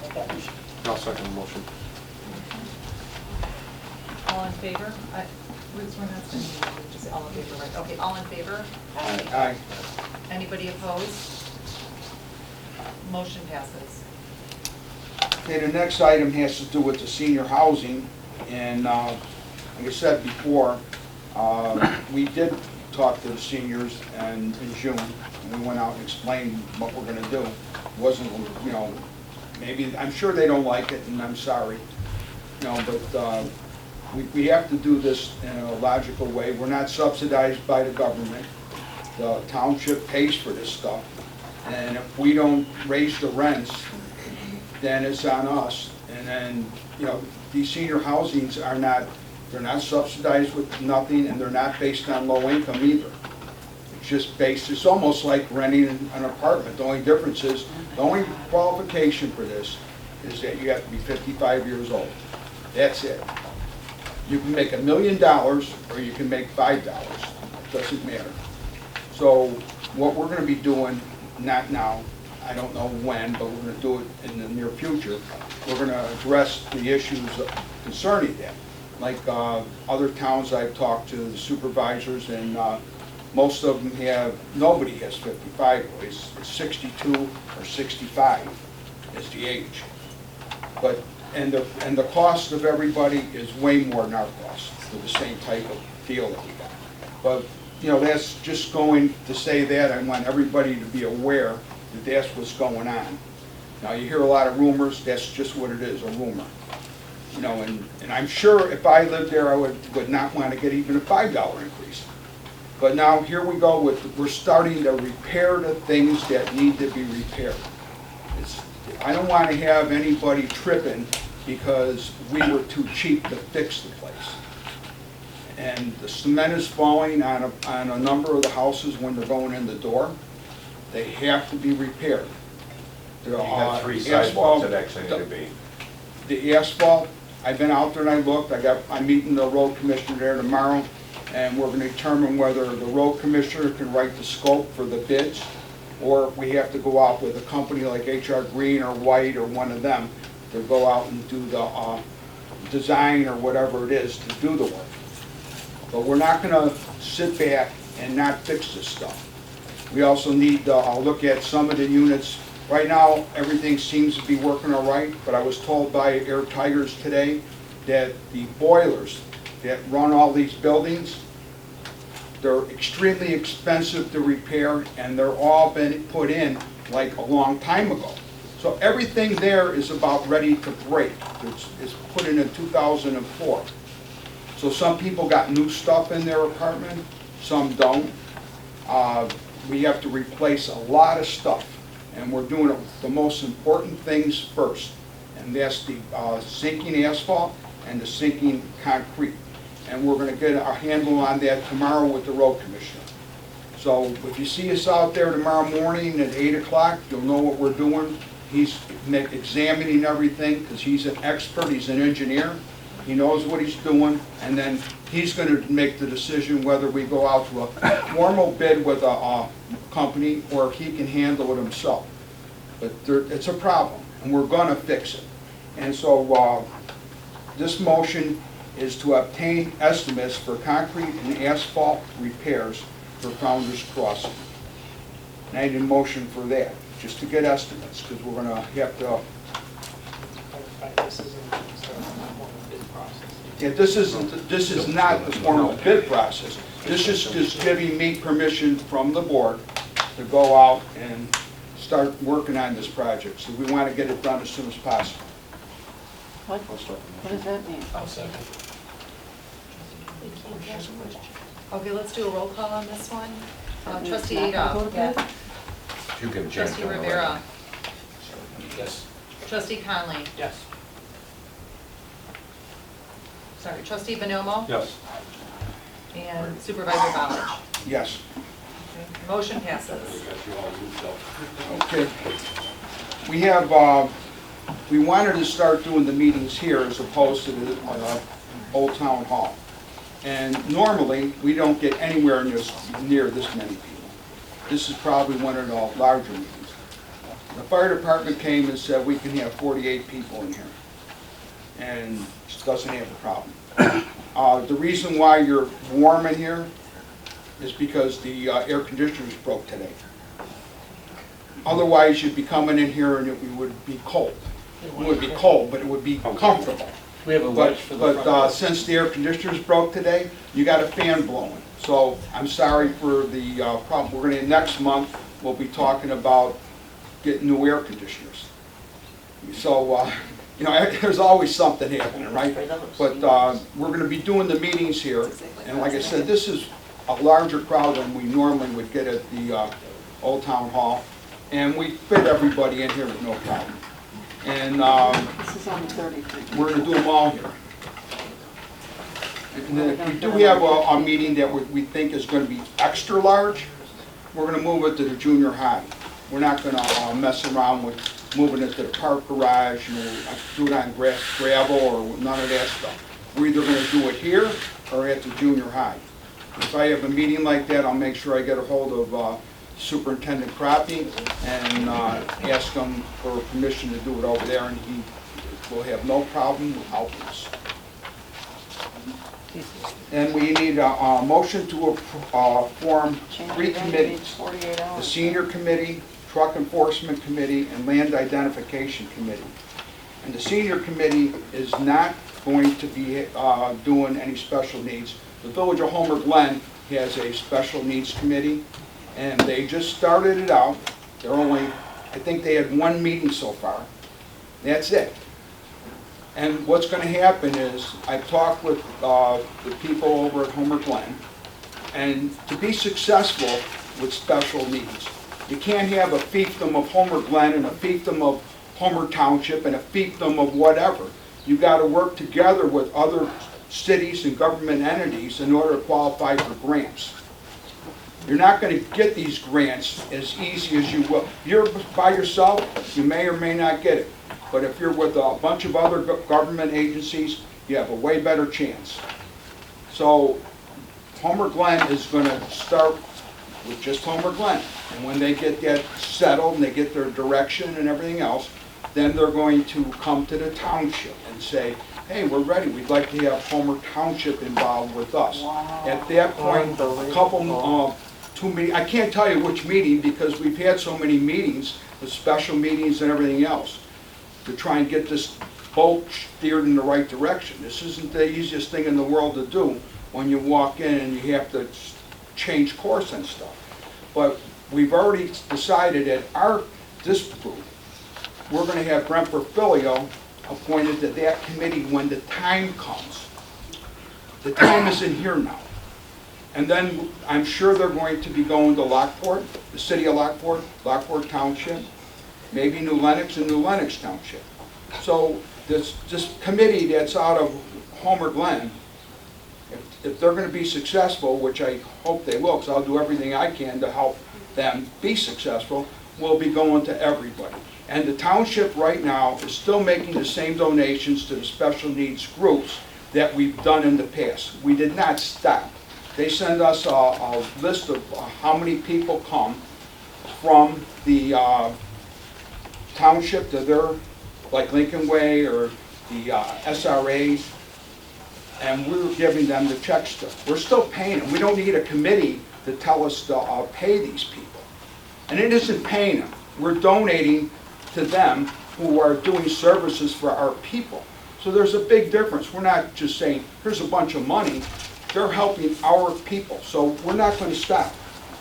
Speaker 8: Make that motion.
Speaker 11: I'll second the motion.
Speaker 4: All in favor? Bruce, we're not saying just all in favor, right? Okay, all in favor?
Speaker 2: Aye.
Speaker 4: Anybody opposed? Motion passes.
Speaker 2: Okay, the next item has to do with the senior housing, and like I said before, we did talk to the seniors in June, and we went out and explained what we're gonna do. It wasn't, you know, maybe, I'm sure they don't like it, and I'm sorry, you know, but we have to do this in a logical way. We're not subsidized by the government. The township pays for this stuff, and if we don't raise the rents, then it's on us. And then, you know, these senior housings are not, they're not subsidized with nothing, and they're not based on low income either. It's just based, it's almost like renting an apartment. The only difference is, the only qualification for this is that you have to be 55 years old. That's it. You can make $1 million, or you can make $5. It doesn't matter. So what we're gonna be doing, not now, I don't know when, but we're gonna do it in the near future. We're gonna address the issues concerning that. Like other towns I've talked to, the supervisors, and Most of them have, nobody has 55, it's 62 or 65 is the age. But, and the cost of everybody is way more than our cost for the same type of deal that we got. But, you know, that's just going to say that. I want everybody to be aware that that's what's going on. Now, you hear a lot of rumors, that's just what it is, a rumor. You know, and I'm sure if I lived there, I would not want to get even a $5 increase. But now, here we go with, we're starting to repair the things that need to be repaired. I don't want to have anybody tripping because we were too cheap to fix the place. And the cement is falling on a number of the houses when they're going in the door. They have to be repaired.
Speaker 7: You have 3 sidewalks that actually need to be.
Speaker 2: The asphalt, I've been out there and I looked, I'm meeting the road commissioner there tomorrow, and we're going to determine whether the road commissioner can write the scope for the bids, or if we have to go out with a company like HR Green or White or one of them to go out and do the design or whatever it is to do the work. But we're not going to sit back and not fix this stuff. We also need to look at some of the units. Right now, everything seems to be working all right, but I was told by Air Tigers today that the boilers that run all these buildings, they're extremely expensive to repair, and they're all been put in like a long time ago. So everything there is about ready to break. It's put in 2004. So some people got new stuff in their apartment, some don't. We have to replace a lot of stuff, and we're doing the most important things first, and that's the sinking asphalt and the sinking concrete. And we're going to get a handle on that tomorrow with the road commissioner. So if you see us out there tomorrow morning at 8 o'clock, you'll know what we're doing. He's examining everything because he's an expert, he's an engineer. He knows what he's doing, and then he's going to make the decision whether we go out to a formal bid with a company or if he can handle it himself. But it's a problem, and we're going to fix it. And so this motion is to obtain estimates for concrete and asphalt repairs for Founder's Crossing. And I need a motion for that, just to get estimates, because we're going to have to. Yeah, this is not the formal bid process. This is just giving me permission from the board to go out and start working on this project. So we want to get it done as soon as possible.
Speaker 12: What does that mean?
Speaker 4: Okay, let's do a roll call on this one. Trustee Adolph. Yeah.
Speaker 7: You can change
Speaker 4: Trustee
Speaker 7: them.
Speaker 4: Rivera.
Speaker 10: Yes.
Speaker 4: Trustee Conley.
Speaker 10: Yes.
Speaker 4: Sorry, Trustee Bonomo.
Speaker 7: Yes.
Speaker 4: And Supervisor Ballich.
Speaker 2: Yes.
Speaker 4: Okay, motion passes.
Speaker 2: Okay. We have, we wanted to start doing the meetings here as opposed to the Old Town Hall. And normally, we don't get anywhere near this many people. This is probably one of the larger meetings. The fire department came and said we can have 48 people in here. And it doesn't have a problem. The reason why you're warm in here is because the air conditioners broke today. Otherwise, you'd be coming in here and it would be cold. It would be cold, but it would be comfortable.
Speaker 10: We have a wedge for the front.
Speaker 2: But since the air conditioners broke today, you got a fan blowing. So I'm sorry for the problem. We're going to, next month, we'll be talking about getting new air conditioners. So, you know, there's always something happening, right? But we're going to be doing the meetings here. And like I said, this is a larger crowd than we normally would get at the Old Town Hall. And we fit everybody in here with no problem. And
Speaker 12: This is on the 33rd.
Speaker 2: we're going to do them all here. And then if we do have a meeting that we think is going to be extra large, we're going to move it to the junior high. We're not going to mess around with moving it to the park garage, do it on gravel or none of that stuff. We're either going to do it here or at the junior high. If I have a meeting like that, I'll make sure I get a hold of Superintendent Crappie and ask him for permission to do it over there, and he will have no problem with helping us. And we need a motion to form 3 committees. The Senior Committee, Truck Enforcement Committee, and Land Identification Committee. And the Senior Committee is not going to be doing any special needs. The Village of Homer Glen has a special needs committee, and they just started it out. They're only, I think they had 1 meeting so far. That's it. And what's going to happen is, I've talked with the people over at Homer Glen, and to be successful with special needs, you can't have a fiefdom of Homer Glen and a fiefdom of Homer Township and a fiefdom of whatever. You've got to work together with other cities and government entities in order to qualify for grants. You're not going to get these grants as easy as you will. If you're by yourself, you may or may not get it. But if you're with a bunch of other government agencies, you have a way better chance. So Homer Glen is going to start with just Homer Glen. And when they get that settled and they get their direction and everything else, then they're going to come to the township and say, hey, we're ready. We'd like to have Homer Township involved with us. Wow. At that point, a couple, 2 meetings, I can't tell you which meeting because we've had so many meetings, the special meetings and everything else, to try and get this boat steered in the right direction. This isn't the easiest thing in the world to do when you walk in and you have to change course and stuff. But we've already decided that this group, we're going to have Brent Perfilio appointed to that committee when the time comes. The time isn't here now. And then I'm sure they're going to be going to Lockport, the city of Lockport, Lockport Township, maybe New Lenox and New Lenox Township. So this committee that's out of Homer Glen, if they're going to be successful, which I hope they will, because I'll do everything I can to help them be successful, we'll be going to everybody. And the township right now is still making the same donations to the special needs groups that we've done in the past. We did not stop. They send us a list of how many people come from the township to their, like Lincoln Way or the SRAs, and we're giving them the checks to. We're still paying them. We don't need a committee to tell us to pay these people. And it isn't paying them. We're donating to them who are doing services for our people. So there's a big difference. We're not just saying, here's a bunch of money. They're helping our people. So we're not going to stop.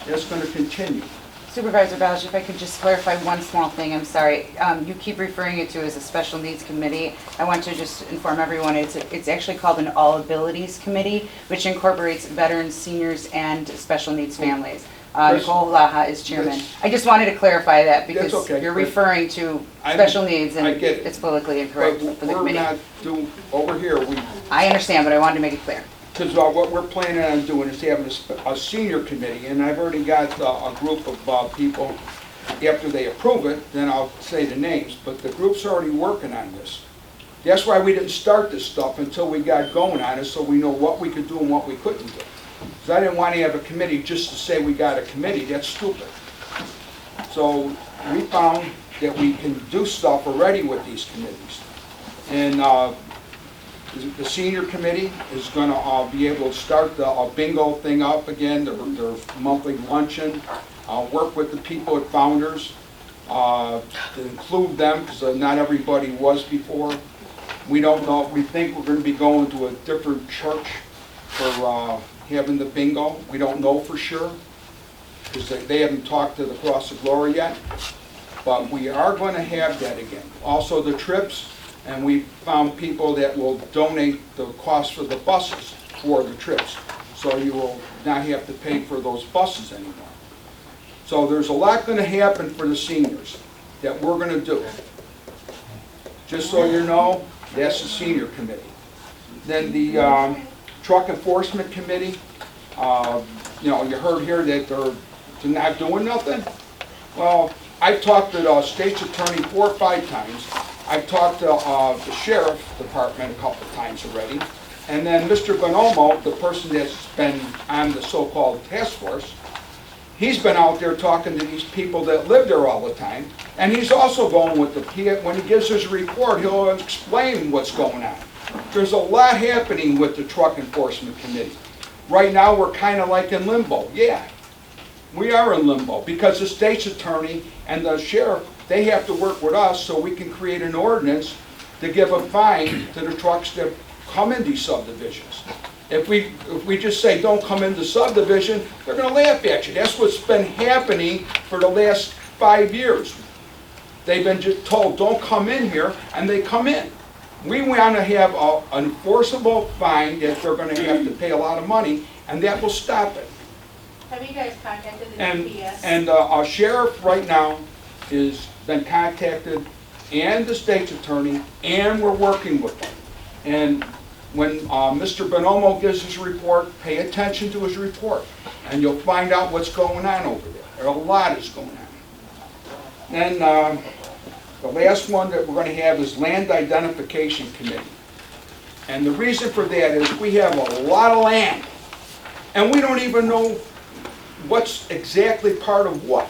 Speaker 2: That's going to continue.
Speaker 8: Supervisor Balch, if I could just clarify one small thing, I'm sorry. You keep referring it to as a special needs committee. I want to just inform everyone, it's actually called an all abilities committee, which incorporates veterans, seniors, and special needs families. Nicole Laha is chairman. I just wanted to clarify that because you're referring to special needs and it's politically incorrect for the committee.
Speaker 2: We're not doing, over here,
Speaker 8: I understand, but I wanted to make it clear.
Speaker 2: Because what we're planning on doing is having a senior committee, and I've already got a group of people. After they approve it, then I'll say the names, but the group's already working on this. That's why we didn't start this stuff until we got going on it, so we know what we could do and what we couldn't do. Because I didn't want to have a committee just to say we got a committee. That's stupid. So we found that we can do stuff already with these committees. And the senior committee is going to be able to start the bingo thing up again, their monthly luncheon, work with the people at Founders, to include them, because not everybody was before. We don't know, we think we're going to be going to a different church for having the bingo. We don't know for sure, because they haven't talked to the Cross of Glory yet. But we are going to have that again. Also the trips, and we found people that will donate the cost for the buses for the trips. So you will not have to pay for those buses anymore. So there's a lot going to happen for the seniors that we're going to do. Just so you know, that's the senior committee. Then the truck enforcement committee, you know, you heard here that they're not doing nothing. Well, I've talked to the state's attorney 4 or 5 times. I've talked to the sheriff department a couple of times already. And then Mr. Bonomo, the person that's been on the so-called task force, he's been out there talking to these people that live there all the time. And he's also going with when he gives his report, he'll explain what's going on. there's a lot happening with the truck enforcement committee. Right now, we're kind of like in limbo. Yeah, we are in limbo because the state's attorney and the sheriff, they have to work with us so we can create an ordinance to give a fine to the trucks that come in these subdivisions. If we just say, don't come into subdivision, they're gonna laugh at you. That's what's been happening for the last 5 years. They've been just told, don't come in here, and they come in. We want to have an enforceable fine that they're gonna have to pay a lot of money, and that will stop it.
Speaker 6: Have you guys contacted the
Speaker 2: And,
Speaker 6: DPS?
Speaker 2: and our sheriff right now is been contacted, and the state's attorney, and we're working with them. And when Mr. Bonomo gives his report, pay attention to his report, and you'll find out what's going on over there. A lot is going on. And the last one that we're going to have is Land Identification Committee. And the reason for that is we have a lot of land, and we don't even know what's exactly part of what.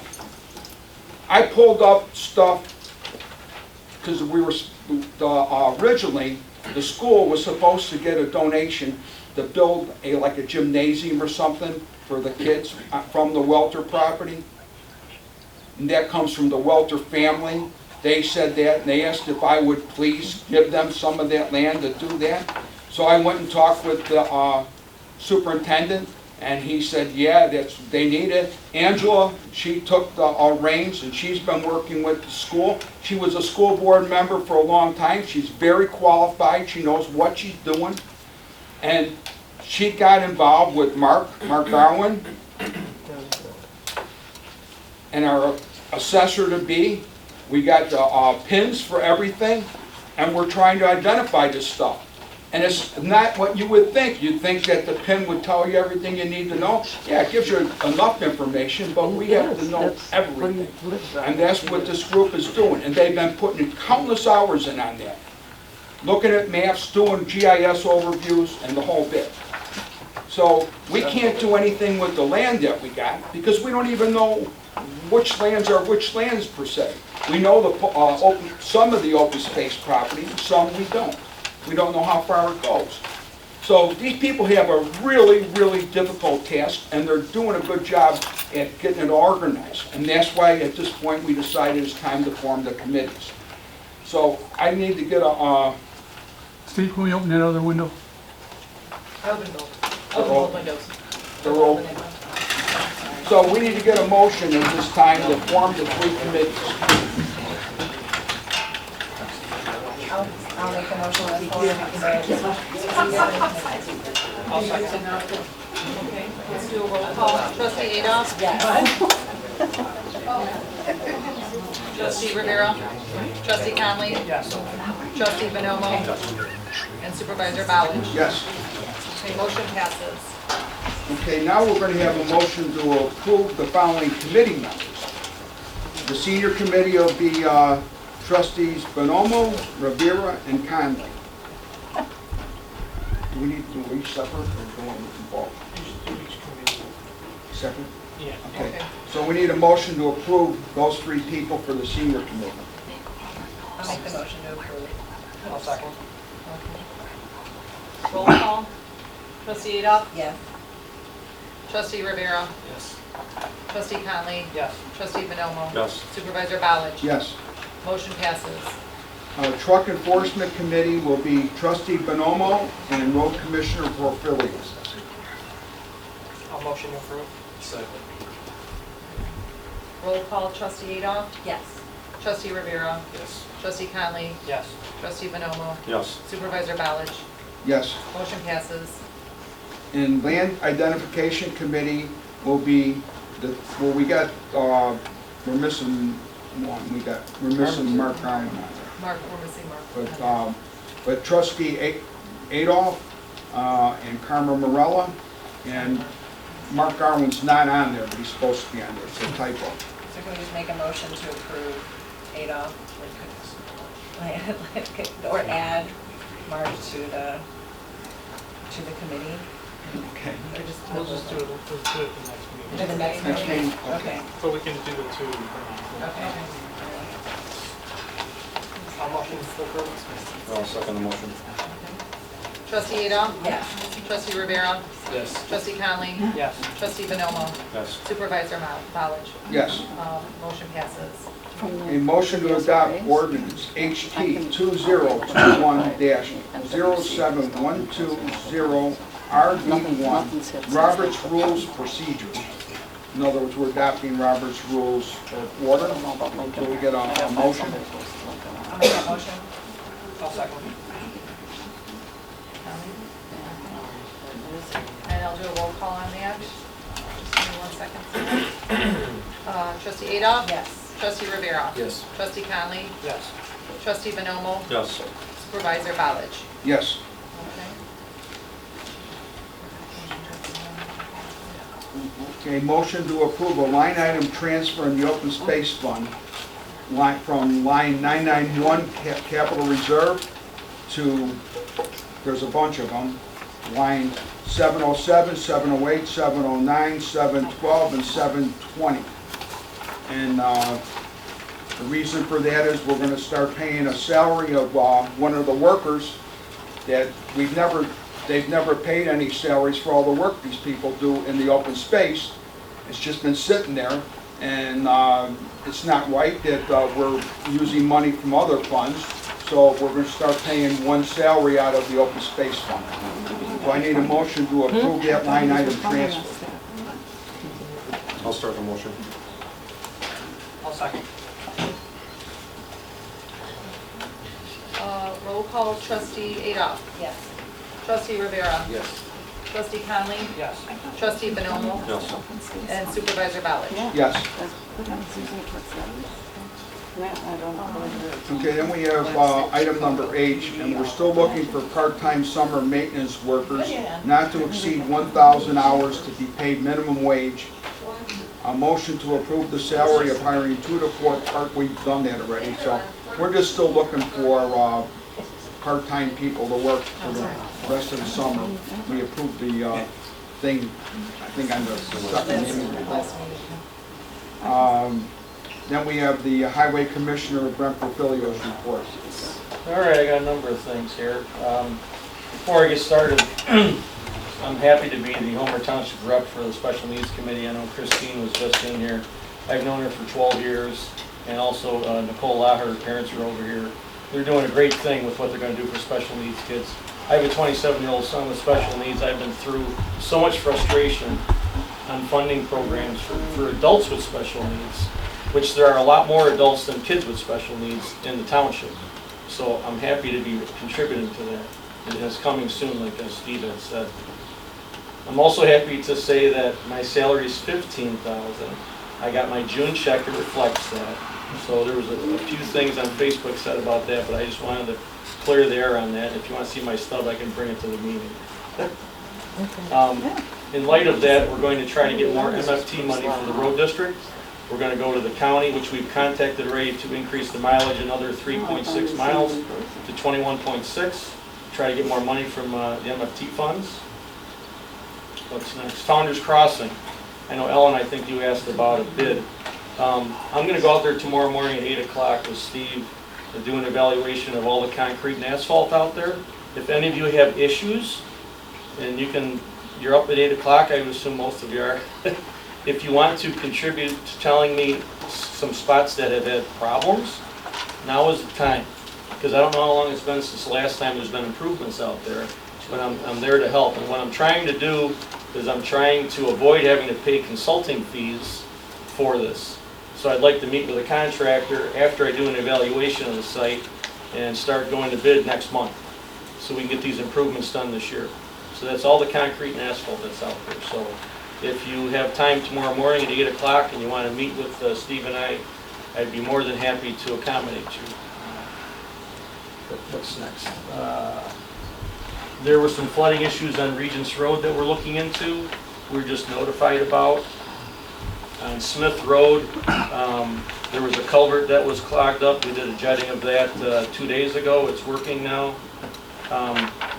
Speaker 2: I pulled up stuff because we were originally the school was supposed to get a donation to build like a gymnasium or something for the kids from the Welter property. And that comes from the Welter family. They said that, and they asked if I would please give them some of that land to do that. So I went and talked with the superintendent, and he said, yeah, they need it. Angela, she took the reins, and she's been working with the school. She was a school board member for a long time. She's very qualified. She knows what she's doing. And she got involved with Mark Darwin, and our assessor-to-be. We got the pins for everything, and we're trying to identify this stuff. And it's not what you would think. You'd think that the pin would tell you everything you need to know. Yeah, it gives you enough information, but we have to know everything. And that's what this group is doing. And they've been putting countless hours in on that. Looking at maps, doing GIS overviews, and the whole bit. So we can't do anything with the land that we got because we don't even know which lands are which lands per se. We know some of the open space property, some we don't. We don't know how far it goes. So these people have a really, really difficult task, and they're doing a good job at getting it organized. And that's why at this point we decided it's time to form the committees. So I need to get a...
Speaker 15: Steve, can we open that other window?
Speaker 4: Open both windows.
Speaker 2: They're open. So we need to get a motion at this time to form the 3 committees.
Speaker 8: I'll make a motion to form
Speaker 4: I'll second. Okay, let's do a roll call. Trustee Adolph? Yes. Trustee Rivera? Trustee Conley?
Speaker 10: Yes.
Speaker 4: Trustee Bonomo? And Supervisor Ballage?
Speaker 2: Yes.
Speaker 4: Okay, motion passes.
Speaker 2: Okay, now we're going to have a motion to approve the following committee members. The senior committee will be trustees Bonomo, Rivera, and Conley. Do we need to do each separate or go on with both? Separate?
Speaker 10: Yeah.
Speaker 2: Okay. So we need a motion to approve those 3 people for the senior committee.
Speaker 4: I'll make the motion to approve.
Speaker 10: I'll second.
Speaker 4: Roll call. Trustee Adolph?
Speaker 13: Yes.
Speaker 4: Trustee Rivera?
Speaker 10: Yes.
Speaker 4: Trustee Conley?
Speaker 10: Yes.
Speaker 4: Trustee Bonomo?
Speaker 1: Yes.
Speaker 4: Supervisor Ballage?
Speaker 2: Yes.
Speaker 4: Motion passes.
Speaker 2: Truck enforcement committee will be trustee Bonomo and road commissioner Porfilius.
Speaker 10: I'll motion to approve. Second.
Speaker 4: Roll call. Trustee Adolph?
Speaker 13: Yes.
Speaker 4: Trustee Rivera?
Speaker 10: Yes.
Speaker 4: Trustee Conley?
Speaker 10: Yes.
Speaker 4: Trustee Bonomo?
Speaker 1: Yes.
Speaker 4: Supervisor Ballage?
Speaker 2: Yes.
Speaker 4: Motion passes.
Speaker 2: And land identification committee will be well, we got we're missing one. We're missing Mark Darwin on there.
Speaker 4: Mark, we're missing Mark.
Speaker 2: But trustee Adolph and Karma Morella, and Mark Darwin's not on there, but he's supposed to be on there. It's a typo.
Speaker 13: So can we just make a motion to approve Adolph, or add Mark to the committee?
Speaker 2: Okay.
Speaker 13: Or just
Speaker 10: We'll just do it, we'll do it the next meeting.
Speaker 13: to the next
Speaker 2: Next
Speaker 13: meeting?
Speaker 2: meeting, okay.
Speaker 10: But we can do the 2.
Speaker 13: Okay.
Speaker 10: I'll motion to approve.
Speaker 1: I'll second the motion.
Speaker 4: Trustee Adolph?
Speaker 13: Yes.
Speaker 4: Trustee Rivera?
Speaker 10: Yes.
Speaker 4: Trustee Conley?
Speaker 10: Yes.
Speaker 4: Trustee Bonomo?
Speaker 1: Yes.
Speaker 4: Supervisor Ballage?
Speaker 2: Yes.
Speaker 4: Motion passes.
Speaker 2: A motion to adopt ordinance HT 2021-07120 RD1, Robert's Rules Procedures. In other words, we're adopting Robert's Rules of Order. So we get a motion.
Speaker 13: I'll make that motion.
Speaker 10: I'll second.
Speaker 4: And I'll do a roll call on that. Just give me 1 second. Trustee Adolph?
Speaker 13: Yes.
Speaker 4: Trustee Rivera?
Speaker 3: Yes.
Speaker 4: Trustee Conley?
Speaker 10: Yes.
Speaker 4: Trustee Bonomo?
Speaker 1: Yes.
Speaker 4: Supervisor Ballage?
Speaker 2: Yes. Okay, motion to approve a line item transfer in the open space fund, from line 991 capital reserve to, there's a bunch of them, line 707, 708, 709, 712, and 720. And the reason for that is we're going to start paying a salary of one of the workers that they've never paid any salaries for all the work these people do in the open space. It's just been sitting there, and it's not right that we're using money from other funds, so we're going to start paying one salary out of the open space fund. So I need a motion to approve that line item transfer.
Speaker 11: I'll start the motion.
Speaker 10: I'll second.
Speaker 4: Roll call, Trustee Adolph?
Speaker 13: Yes.
Speaker 4: Trustee Rivera?
Speaker 3: Yes.
Speaker 4: Trustee Conley?
Speaker 10: Yes.
Speaker 4: Trustee Bonomo?
Speaker 1: Yes.
Speaker 4: And Supervisor Ballage?
Speaker 2: Yes. Okay, then we have item number H, and we're still looking for part-time summer maintenance workers not to exceed 1,000 hours to be paid minimum wage. A motion to approve the salary of hiring 2 to 4 we've done that already, so we're just still looking for part-time people to work for the rest of the summer. We approved the thing, I think on the second meeting. Then we have the Highway Commissioner, Brent Porfilio's report.
Speaker 16: All right, I got a number of things here. Before I get started, I'm happy to be the Homer Township rep for the Special Needs Committee. I know Christine was just in here. I've known her for 12 years, and also Nicole Laher, her parents are over here. They're doing a great thing with what they're going to do for special needs kids. I have a 27-year-old son with special needs. I've been through so much frustration on funding programs for adults with special needs, which there are a lot more adults than kids with special needs in the township. So I'm happy to be contributing to that. It is coming soon, like as Steve had said. I'm also happy to say that my salary is $15,000. I got my June check that reflects that. So there was a few things on Facebook said about that, but I just wanted to clear the air on that. If you want to see my stub, I can bring it to the meeting. In light of that, we're going to try to get more MFT money from the road district. We're going to go to the county, which we've contacted already, to increase the mileage another 3.6 miles to 21.6. Try to get more money from the MFT funds. What's next? Founders Crossing. I know Ellen, I think you asked about a bid. I'm going to go out there tomorrow morning at 8 o'clock with Steve to do an evaluation of all the concrete and asphalt out there. If any of you have issues, and you're up at 8 o'clock, I would assume most of you are. If you want to contribute to telling me some spots that have had problems, now is the time. Because I don't know how long it's been since the last time there's been improvements out there, but I'm there to help. And what I'm trying to do is I'm trying to avoid having to pay consulting fees for this. So I'd like to meet with a contractor after I do an evaluation of the site and start going to bid next month, so we can get these improvements done this year. So that's all the concrete and asphalt that's out there. So if you have time tomorrow morning at 8 o'clock and you want to meet with Steve and I'd be more than happy to accommodate you. What's next? There were some flooding issues on Regents Road that we're looking into. We were just notified about. On Smith Road, there was a culvert that was clogged up. We did a jetting of that 2 days ago. It's working now.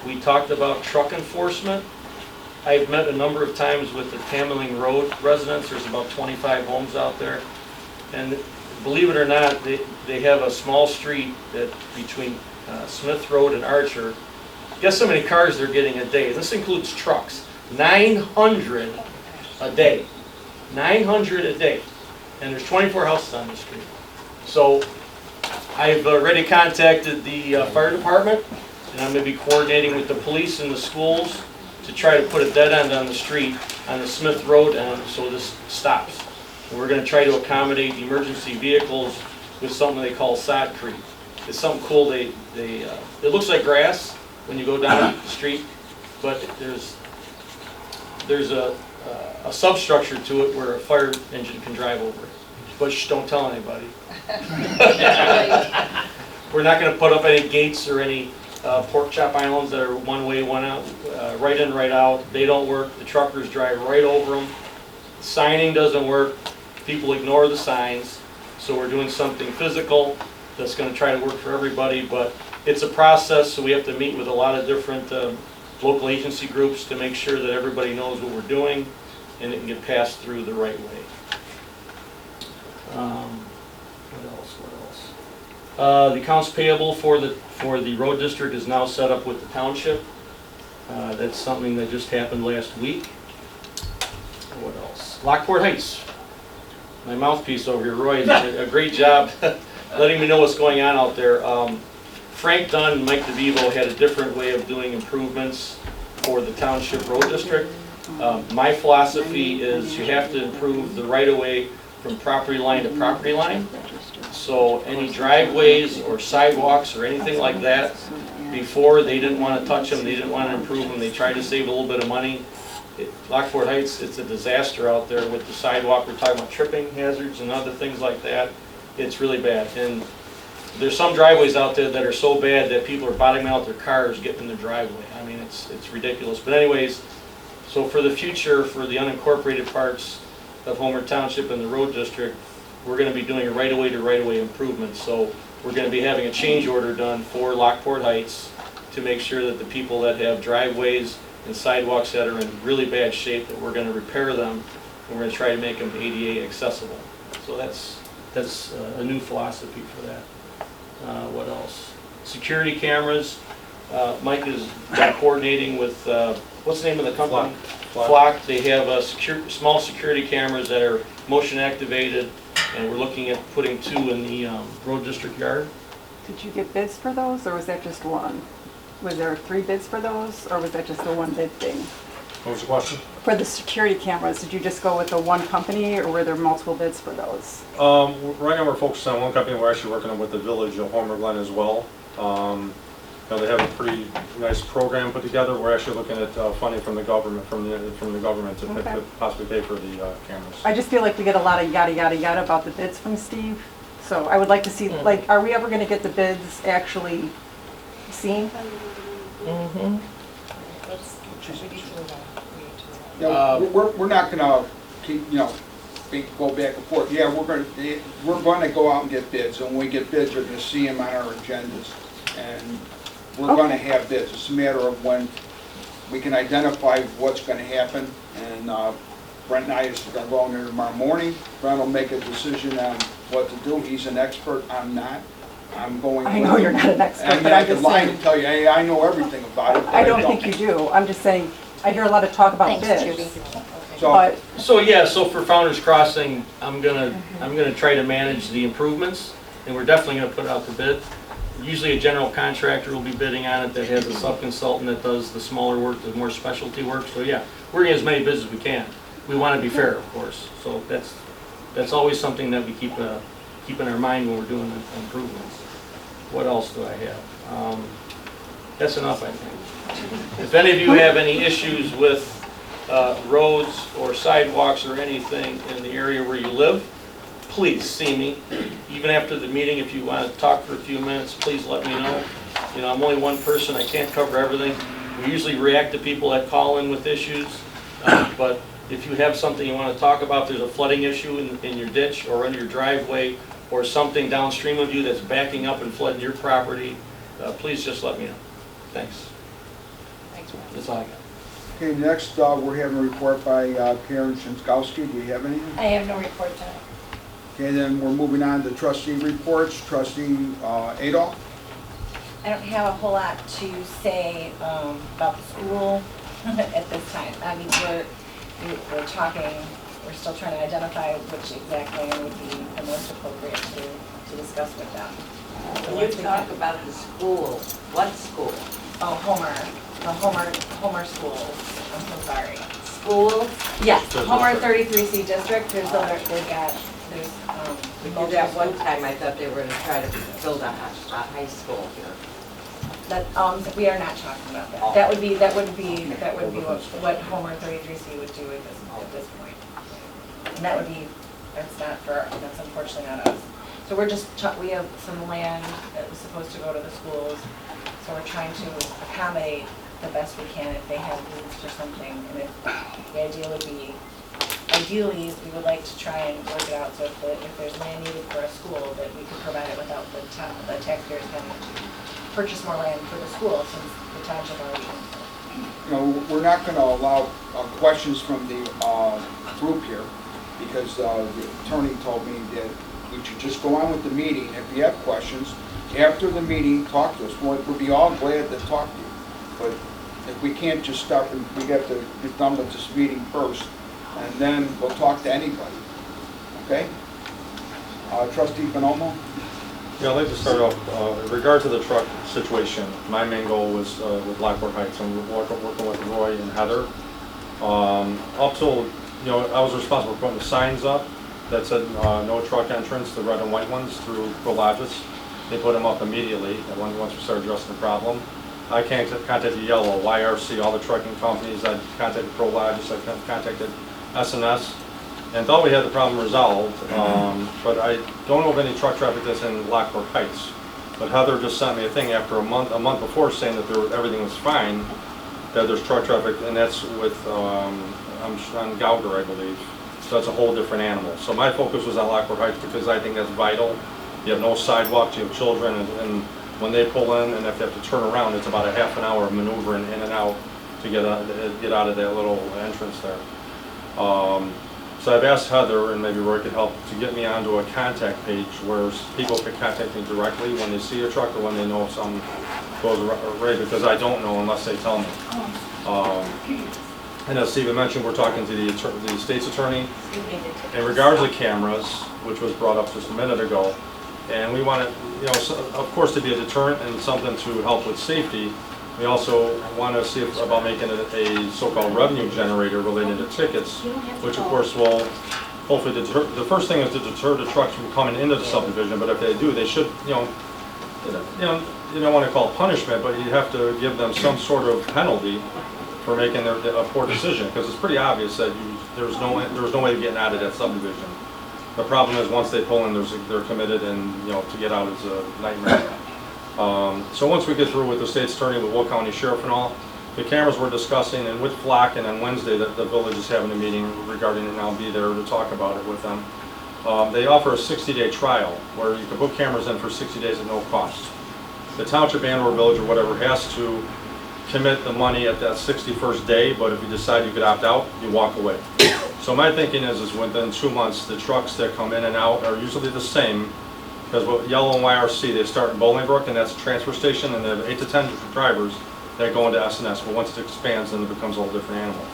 Speaker 16: We talked about truck enforcement. I've met a number of times with the Tamerling Road residents. There's about 25 homes out there. And believe it or not, they have a small street that between Smith Road and Archer Guess how many cars they're getting a day? This includes trucks. 900 a day. 900 a day. And there's 24 houses on the street. So I've already contacted the fire department, and I'm going to be coordinating with the police and the schools to try to put a dead end on the street on the Smith Road end so this stops. And we're going to try to accommodate emergency vehicles with something they call sodcrete. It's something cool. It looks like grass when you go down the street, but there's a substructure to it where a fire engine can drive over it. But shh, don't tell anybody. We're not going to put up any gates or any pork chop islands that are one way, one out, right in, right out. They don't work. The truckers drive right over them. Signing doesn't work. People ignore the signs. So we're doing something physical that's going to try to work for everybody. But it's a process, so we have to meet with a lot of different local agency groups to make sure that everybody knows what we're doing and it can get passed through the right way. What else? The accounts payable for the road district is now set up with the township. That's something that just happened last week. What else? Lockport Heights. My mouthpiece over here, Roy, did a great job letting me know what's going on out there. Frank Dunn and Mike DeVivo had a different way of doing improvements for the township road district. My philosophy is you have to improve the right-of-way from property line to property line. So any driveways or sidewalks or anything like that, before they didn't want to touch them, they didn't want to improve them, they tried to save a little bit of money. Lockport Heights, it's a disaster out there with the sidewalk. We're talking about tripping hazards and other things like that. It's really bad. And there's some driveways out there that are so bad that people are bottoming out their cars getting in their driveway. I mean, it's ridiculous. But anyways, so for the future, for the unincorporated parts of Homer Township and the road district, we're going to be doing a right-of-way to right-of-way improvement. So we're going to be having a change order done for Lockport Heights to make sure that the people that have driveways and sidewalks that are in really bad shape, that we're going to repair them, and we're going to try to make them ADA accessible. So that's a new philosophy for that. What else? Security cameras. Mike is coordinating with, what's the name of the company? Flock. They have small security cameras that are motion activated, and we're looking at putting 2 in the road district yard.
Speaker 17: Did you get bids for those, or was that just one? Was there 3 bids for those, or was that just the one bid thing?
Speaker 18: What was the question?
Speaker 17: For the security cameras, did you just go with the one company, or were there multiple bids for those?
Speaker 18: Right now we're focused on one company. We're actually working with the village of Homer Glen as well. They have a pretty nice program put together. We're actually looking at funding from the government, to possibly pay for the cameras.
Speaker 17: I just feel like we get a lot of yada yada yada about the bids from Steve. So I would like to see, like, are we ever going to get the bids actually seen?
Speaker 13: Mm-hmm.
Speaker 2: We're not gonna keep, go back and forth. Yeah, we're gonna go out and get bids, and when we get bids, you're gonna see them on our agendas. And we're gonna have bids. It's a matter of when we can identify what's gonna happen. And Brent and I is gonna go in there tomorrow morning. Brent will make a decision on what to do. He's an expert. I'm not. I'm going.
Speaker 17: I know you're not an expert, but
Speaker 2: I
Speaker 17: I'm
Speaker 2: can
Speaker 17: just
Speaker 2: lie
Speaker 17: saying.
Speaker 2: and tell you, hey, I know everything about it. But
Speaker 17: I don't think you do. I'm just saying, I hear a lot of talk about bids.
Speaker 16: So for Founders Crossing, I'm gonna try to manage the improvements, and we're definitely gonna put it out to bid. Usually a general contractor will be bidding on it that has a sub-consultant that does the smaller work, the more specialty work. So yeah, we're gonna get as many bids as we can. We want to be fair, of course. So that's always something that we keep in our mind when we're doing improvements. What else do I have? That's enough, I think. If any of you have any issues with roads or sidewalks or anything in the area where you live, please see me. Even after the meeting, if you want to talk for a few minutes, please let me know. I'm only one person. I can't cover everything. We usually react to people that call in with issues, but if you have something you want to talk about, there's a flooding issue in your ditch or in your driveway, or something downstream of you that's backing up and flooding your property, please just let me know. Thanks.
Speaker 13: Thanks, Ron.
Speaker 16: That's all I got.
Speaker 2: Okay, next, we're having a report by Karen Shinskowski. Do you have anything?
Speaker 13: I have no report tonight.
Speaker 2: Okay, then we're moving on to trustee reports. Trustee Adolph?
Speaker 13: I don't have a whole lot to say about the school at this time. I mean, we're talking, we're still trying to identify which exact land would be the most appropriate to discuss with them. So
Speaker 19: When you talk about the school, what school?
Speaker 13: Oh, the Homer schools, I'm so sorry.
Speaker 19: Schools?
Speaker 13: Yes, Homer 33C district, they've got,
Speaker 19: Because at one time, I thought they were gonna try to build a high school here.
Speaker 13: that, we are not talking about that. That would be what Homer 33C would do at this point. And that would be, that's unfortunately not us. So we have some land that was supposed to go to the schools, so we're trying to accommodate the best we can if they have needs for something. And if the idea would be, ideally, we would like to try and work it out so if there's land needed for a school, that we could provide it without the taxpayers having to purchase more land for the school since the township already owns it.
Speaker 2: You know, we're not going to allow questions from the group here, because the attorney told me that we should just go on with the meeting. If you have questions, after the meeting, talk to us. We'll be all glad to talk to you. But if we can't just start, we have to get done with this meeting first, and then we'll talk to anybody. Okay? Trustee Bonomo?
Speaker 18: Yeah, I'd like to start off, in regard to the truck situation, my main goal was with Blackboard Heights. I'm working with Roy and Heather. Up till, I was responsible for putting the signs up that said no truck entrance, the red and white ones through Prologis. They put them up immediately, and once we started addressing the problem. I contacted Yellow, YRC, all the trucking companies. I contacted Prologis, I contacted SNS, and thought we had the problem resolved. But I don't know of any truck traffic that's in Lockport Heights. But Heather just sent me a thing after a month before, saying that everything was fine, that there's truck traffic, and that's with on Gauger, I believe. So that's a whole different animal. So my focus was on Lockport Heights because I think that's vital. You have no sidewalks, you have children, and when they pull in and if they have to turn around, it's about a half an hour of maneuvering in and out to get out of that little entrance there. So I've asked Heather, and maybe Roy could help, to get me onto a contact page where people can contact me directly when they see a truck or when they know something goes right, because I don't know unless they tell me. And as Stephen mentioned, we're talking to the state's attorney in regards to cameras, which was brought up just a minute ago. And we want it, of course, to be a deterrent and something to help with safety. We also want to see about making it a so-called revenue generator related to tickets, which of course will hopefully deter. The first thing is to deter the trucks from coming into the subdivision, but if they do, they should, you don't want to call it punishment, but you have to give them some sort of penalty for making a poor decision, because it's pretty obvious that there's no way of getting out of that subdivision. The problem is once they pull in, they're committed, and to get out is a nightmare. So once we get through with the state's attorney, with Will County Sheriff and all, the cameras we're discussing, and with Flack, and on Wednesday the village is having a meeting regarding it, and I'll be there to talk about it with them. They offer a 60-day trial where you can put cameras in for 60 days at no cost. The township and/or village or whatever has to commit the money at that 61st day, but if you decide you could opt out, you walk away. So my thinking is within 2 months, the trucks that come in and out are usually the same, because with Yellow and YRC, they start in Bolingbrook, and that's a transfer station, and they have 8 to 10 drivers that go into SNS, but once it expands, then it becomes a whole different animal.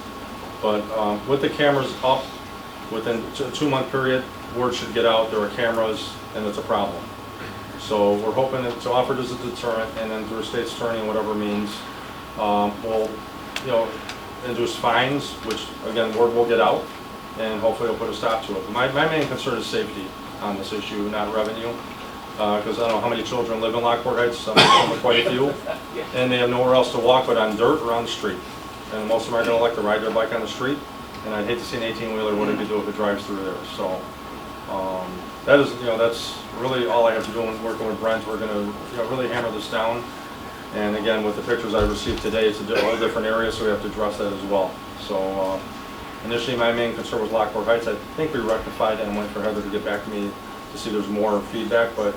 Speaker 18: But with the cameras up, within a 2-month period, word should get out, there are cameras, and it's a problem. So we're hoping to offer it as a deterrent, and then through a state's attorney and whatever means, we'll induce fines, which again, word will get out, and hopefully it'll put a stop to it. My main concern is safety on this issue, not revenue, because I don't know how many children live in Lockport Heights, quite a few, and they have nowhere else to walk but on dirt or on the street. And most of them are going to like to ride their bike on the street, and I'd hate to see an 18-wheeler, what it could do if it drives through there. So that's really all I have to do when working with Brent. We're going to really hammer this down. And again, with the pictures I received today, it's a whole different area, so we have to address that as well. So initially, my main concern was Lockport Heights. I think we rectified it and went for Heather to get back to me to see if there's more feedback. But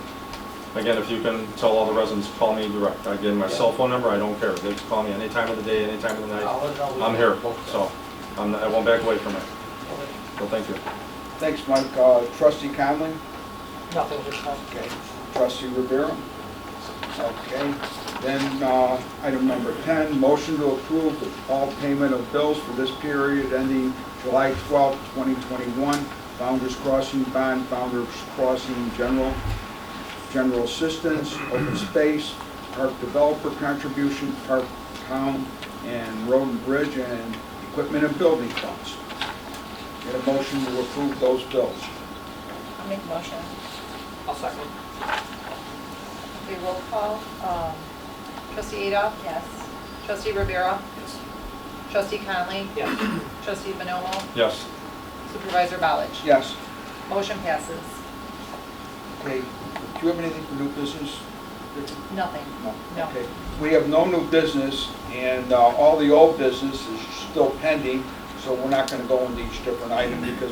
Speaker 18: again, if you can tell all the residents, call me direct. I give them my cell phone number. I don't care. They can call me any time of the day, any time of the night. I'm here, so I won't back away from it. So thank you.
Speaker 2: Thanks, Mike. Trustee Conley?
Speaker 10: Nothing, just
Speaker 2: Okay. Trustee Rivera? Okay, then, item number 10, motion to approve the all payment of bills for this period ending July 12, 2021. Founders Crossing Bond, Founders Crossing General Assistance, Open Space, Park Developer Contribution, Park Town, and Road and Bridge, and Equipment and Building Funds. Get a motion to approve those bills.
Speaker 13: I'll make a motion.
Speaker 10: I'll second.
Speaker 4: Okay, roll call. Trustee Adolph?
Speaker 13: Yes.
Speaker 4: Trustee Rivera? Trustee Conley?
Speaker 10: Yes.
Speaker 4: Trustee Manomo?
Speaker 18: Yes.
Speaker 4: Supervisor Balich?
Speaker 2: Yes.
Speaker 4: Motion passes.
Speaker 2: Okay, do you have anything for new business?
Speaker 4: Nothing. No.
Speaker 2: Okay, we have no new business, and all the old business is still pending, so we're not gonna go into each different item because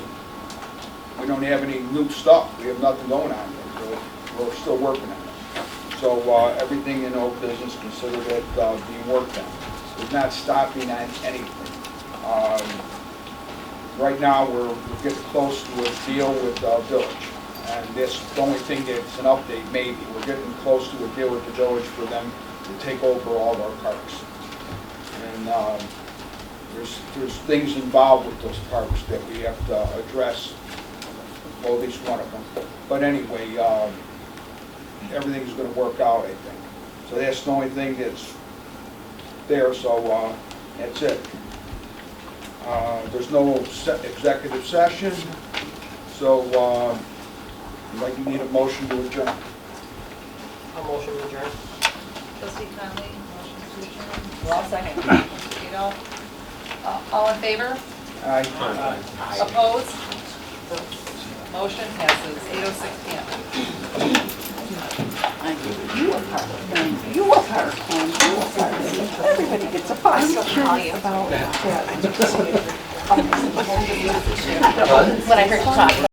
Speaker 2: we don't have any new stuff. We have nothing going on yet, so we're still working on it. So everything in old business, consider it being worked on. We're not stopping on anything. Right now, we're getting close to a deal with Village. And that's the only thing that's an update, maybe. We're getting close to a deal with the Village for them to take over all of our parks. And there's things involved with those parks that we have to address, well, at least one of them. But anyway, everything's going to work out, I think. So that's the only thing that's there, so that's it. There's no executive session, so like you need a motion to adjourn.
Speaker 10: A motion to adjourn.
Speaker 4: Trustee Conley, motion to adjourn.
Speaker 13: Well, I'll second.
Speaker 4: Trustee Adolph? All in favor?
Speaker 2: Aye.
Speaker 4: Opposed? Motion passes. 8:06 p.m.
Speaker 17: You were part of it. You were part of it. Everybody gets a bus. I'm curious about that.
Speaker 13: When I heard you talk